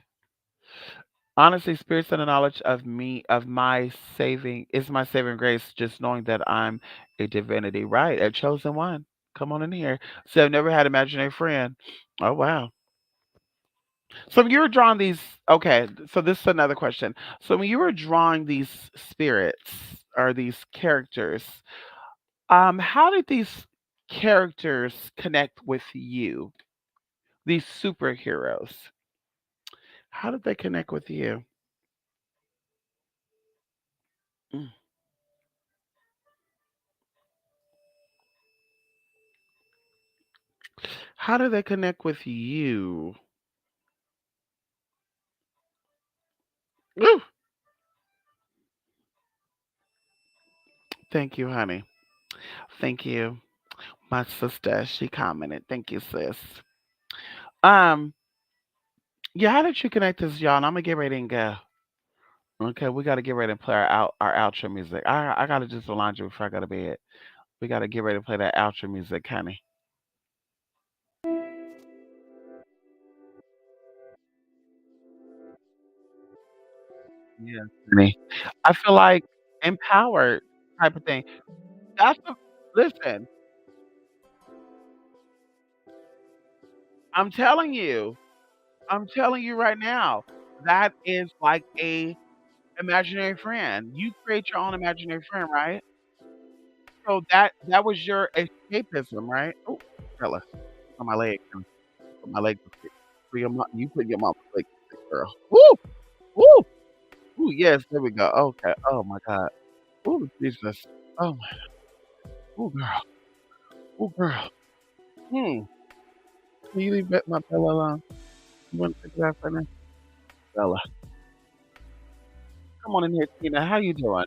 Honestly, spirits and the knowledge of me, of my saving, is my saving grace, just knowing that I'm a divinity, right? A chosen one. Come on in here. So I've never had an imaginary friend. Oh, wow. So when you were drawing these, okay, so this is another question. So when you were drawing these spirits or these characters, how did these characters connect with you? These superheroes, how did they connect with you? Mm. How do they connect with you? Woo! Thank you, honey. Thank you. My sister, she commented. Thank you, sis. Um, yeah, how did you connect this, y'all? And I'm gonna get ready and go. Okay, we gotta get ready and play our outro music. I gotta do some laundry before I go to bed. We gotta get ready to play that outro music, honey. Yeah, honey. I feel like empowered type of thing. That's the listen, I'm telling you. I'm telling you right now, that is like a imaginary friend. You create your own imaginary friend, right? So that was your escapism, right? Oh, fella, on my leg, on my leg. For your mom, you put your mom's leg, girl. Woo, woo, woo. Yes, there we go. Okay. Oh my God. Oh Jesus. Oh my. Oh girl. Oh girl. Hmm. Can you leave my pillow alone? You want to take that for me, Bella? Come on in here, Tina. How you doing?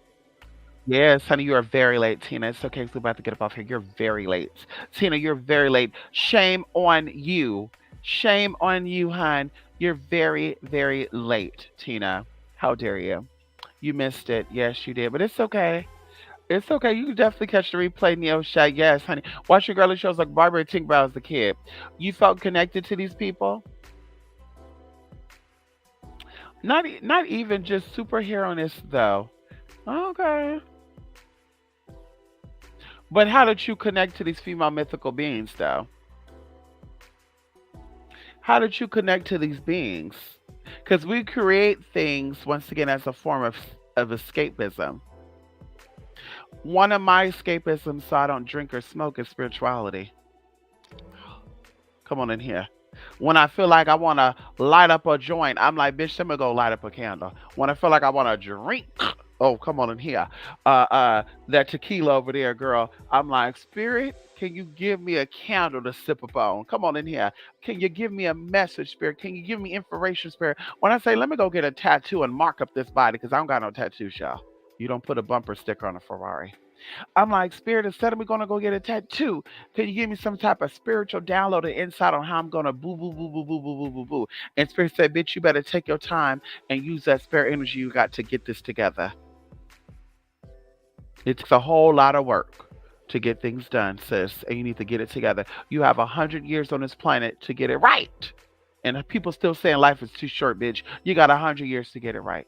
Yes, honey, you are very late, Tina. It's okay, 'cause we're about to get up off here. You're very late. Tina, you're very late. Shame on you. Shame on you, hon. You're very, very late, Tina. How dare you? You missed it. Yes, you did. But it's okay. It's okay. You can definitely catch the replay, Neo Shy. Yes, honey. Watching girly shows like Barbara and Tinkerbell as a kid. You felt connected to these people? Not even just superheroines though. Okay. But how did you connect to these female mythical beings though? How did you connect to these beings? Because we create things once again as a form of escapism. One of my escapisms, so I don't drink or smoke, is spirituality. Come on in here. When I feel like I want to light up a joint, I'm like, bitch, I'm gonna go light up a candle. When I feel like I want to drink, oh, come on in here. That tequila over there, girl. I'm like, spirit, can you give me a candle to sip upon? Come on in here. Can you give me a message, spirit? Can you give me information, spirit? When I say, let me go get a tattoo and mark up this body, because I don't got no tattoos, y'all. You don't put a bumper sticker on a Ferrari. I'm like, Spirit, instead of me going to go get a tattoo, can you give me some type of spiritual download or insight on how I'm going to boo, boo, boo, boo, boo, boo, boo, boo, boo? And Spirit said, bitch, you better take your time and use that spare energy you got to get this together. It takes a whole lot of work to get things done, sis, and you need to get it together. You have 100 years on this planet to get it right. And people still saying life is too short, bitch. You got 100 years to get it right.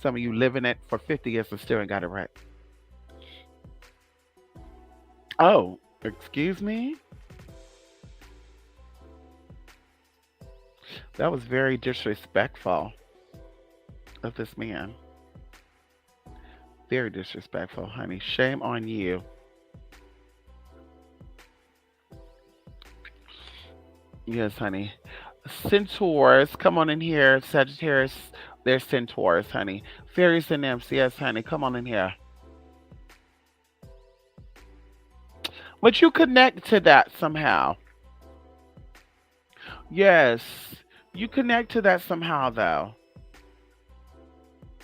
Some of you living it for 50 years and still ain't got it right. Oh, excuse me? That was very disrespectful of this man. Very disrespectful, honey. Shame on you. Yes, honey. Centaurs, come on in here. Sagittarius, they're centaurs, honey. Fairies and nymphs, yes, honey. Come on in here. But you connect to that somehow. Yes. You connect to that somehow, though.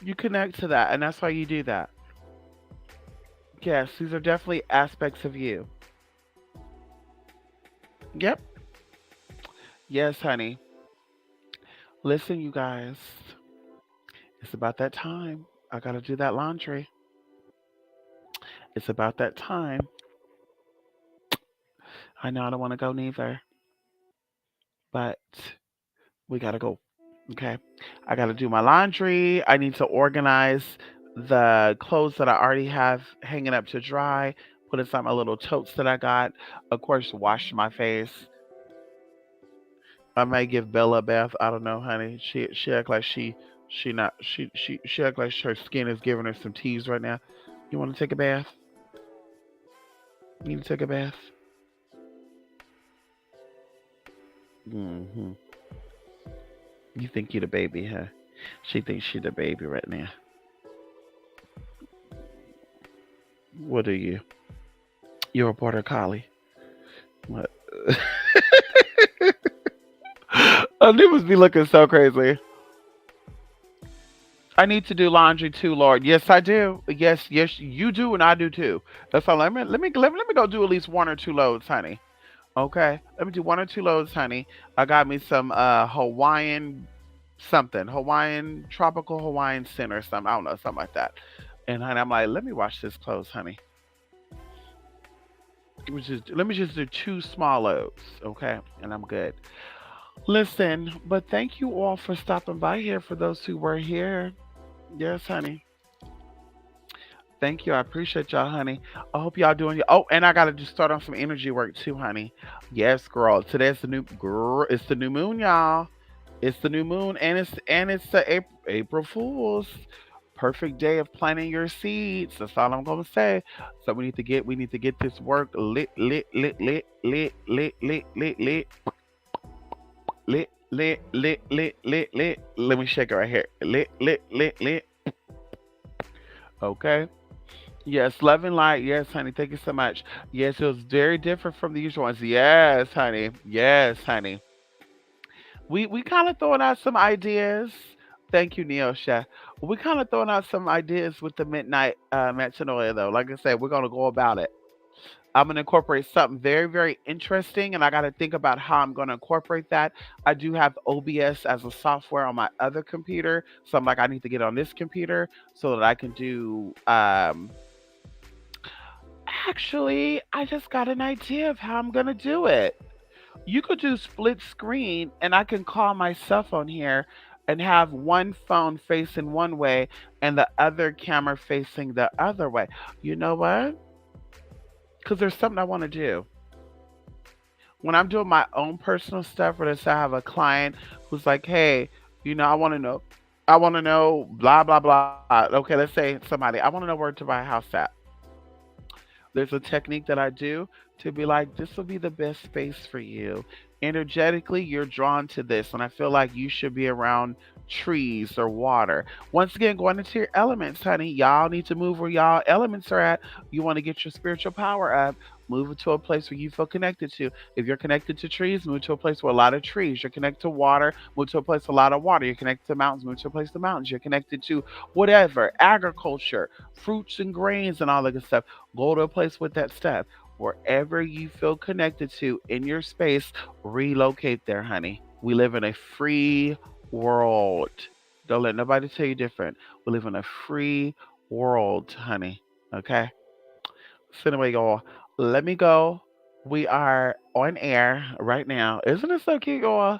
You connect to that, and that's why you do that. Yes, these are definitely aspects of you. Yep. Yes, honey. Listen, you guys. It's about that time. I gotta do that laundry. It's about that time. I know I don't want to go neither, but we gotta go. Okay. I gotta do my laundry. I need to organize the clothes that I already have hanging up to dry. Put inside my little totes that I got. Of course, wash my face. I may give Bella a bath. I don't know, honey. She act like she not she act like her skin is giving her some tease right now. You want to take a bath? You need to take a bath. Hmm. You think you the baby, huh? She thinks she the baby right now. What are you? You're a border collie. What? Oh, they must be looking so crazy. I need to do laundry too, Lord. Yes, I do. Yes, yes, you do, and I do too. That's all. Let me go do at least one or two loads, honey. Okay, let me do one or two loads, honey. I got me some Hawaiian something, Hawaiian tropical Hawaiian scent or something. I don't know, something like that. And honey, I'm like, let me wash this clothes, honey. Let me just do two small loads, okay, and I'm good. Listen, but thank you all for stopping by here. For those who were here, yes, honey. Thank you. I appreciate y'all, honey. I hope y'all doing your. Oh, and I gotta just start on some energy work too, honey. Yes, girl. Today's the new girl. It's the new moon, y'all. It's the new moon, and it's the April Fools. Perfect day of planting your seeds. That's all I'm gonna say. So we need to get this work lit, lit, lit, lit, lit, lit, lit, lit, lit, lit, lit, lit, lit, lit, lit. Let me shake it right here. Lit, lit, lit, lit. Okay. Yes, love and light. Yes, honey. Thank you so much. Yes, it was very different from the usual ones. Yes, honey. Yes, honey. We kind of throwing out some ideas. Thank you, Neosha. We kind of throwing out some ideas with the midnight metanoia, though. Like I said, we're gonna go about it. I'm gonna incorporate something very, very interesting, and I got to think about how I'm gonna incorporate that. I do have OBS as a software on my other computer, so I'm like, I need to get on this computer so that I can do Actually, I just got an idea of how I'm gonna do it. You could do split screen, and I can call my cell phone here and have one phone facing one way and the other camera facing the other way. You know what? Because there's something I want to do. When I'm doing my own personal stuff, or let's say I have a client who's like, hey, I want to know, blah, blah, blah. Okay, let's say somebody, I want to know where to buy a house at. There's a technique that I do to be like, this will be the best space for you. Energetically, you're drawn to this, and I feel like you should be around trees or water. Once again, going into your elements, honey, y'all need to move where y'all elements are at. You want to get your spiritual power up. Move to a place where you feel connected to. If you're connected to trees, move to a place with a lot of trees. You're connected to water, move to a place with a lot of water. You're connected to mountains, move to a place with mountains. You're connected to whatever, agriculture, fruits and grains, and all that good stuff. Go to a place with that stuff. Wherever you feel connected to in your space, relocate there, honey. We live in a free world. Don't let nobody tell you different. We live in a free world, honey. Okay? So anyway, y'all, let me go. We are on air right now. Isn't it so cute, y'all?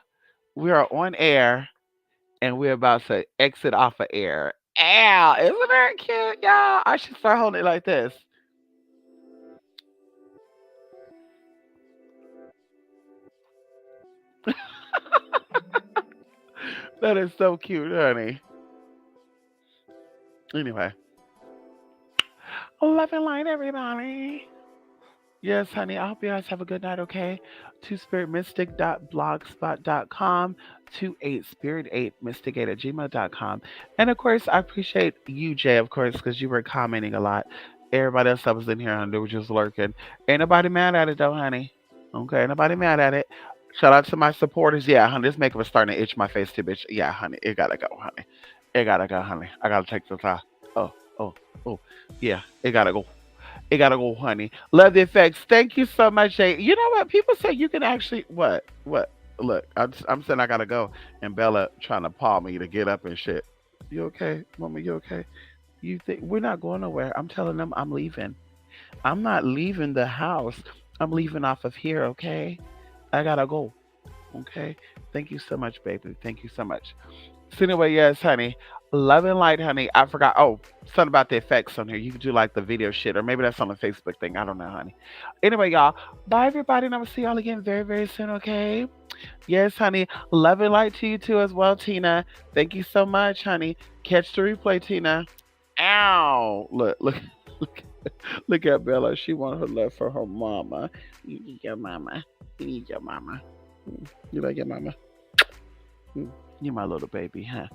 We are on air and we're about to exit off of air. Ow! Isn't that cute, y'all? I should start holding it like this. That is so cute, honey. Anyway, love and light, everybody. Yes, honey. I hope you guys have a good night, okay? twospiritmystic.blogspot.com, 28spirit8mystic8@gmail.com. And of course, I appreciate you, Jay, of course, because you were commenting a lot. Everybody else that was in here, honey, they were just lurking. Ain't nobody mad at it, though, honey. Okay, ain't nobody mad at it. Shout out to my supporters. Yeah, honey, this makeup is starting to itch my face too, bitch. Yeah, honey, it gotta go, honey. It gotta go, honey. I gotta take this off. Oh, oh, oh. Yeah, it gotta go. It gotta go, honey. Love the effects. Thank you so much, Jay. You know what? People say you can actually what? What? Look, I'm saying I gotta go, and Bella trying to paw me to get up and shit. You okay, Mama? You okay? You think we're not going nowhere? I'm telling them I'm leaving. I'm not leaving the house. I'm leaving off of here. Okay? I gotta go. Okay? Thank you so much, baby. Thank you so much. So anyway, yes, honey. Love and light, honey. I forgot. Oh, something about the effects on here. You can do like the video shit, or maybe that's on the Facebook thing. I don't know, honey. Anyway, y'all. Bye, everybody, and I will see y'all again very, very soon. Okay? Yes, honey. Love and light to you too, as well, Tina. Thank you so much, honey. Catch the replay, Tina. Ow! Look, look, look, look at Bella. She want her love for her mama. You need your mama. You need your mama. You like your mama? Mm. You my little baby, huh?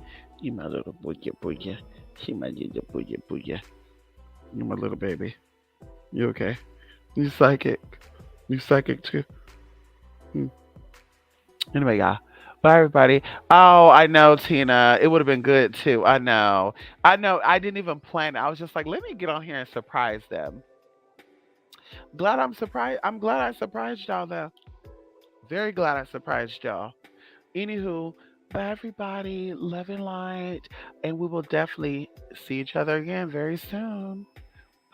You my little booya booya. She my little booya booya. You my little baby. You okay? You psychic. You psychic too. Hmm. Anyway, y'all. Bye, everybody. Oh, I know, Tina. It would have been good too. I know. I know. I didn't even plan it. I was just like, let me get on here and surprise them. Glad I'm surprised. I'm glad I surprised y'all, though. Very glad I surprised y'all. Anywho, bye everybody, love and light, and we will definitely see each other again very soon.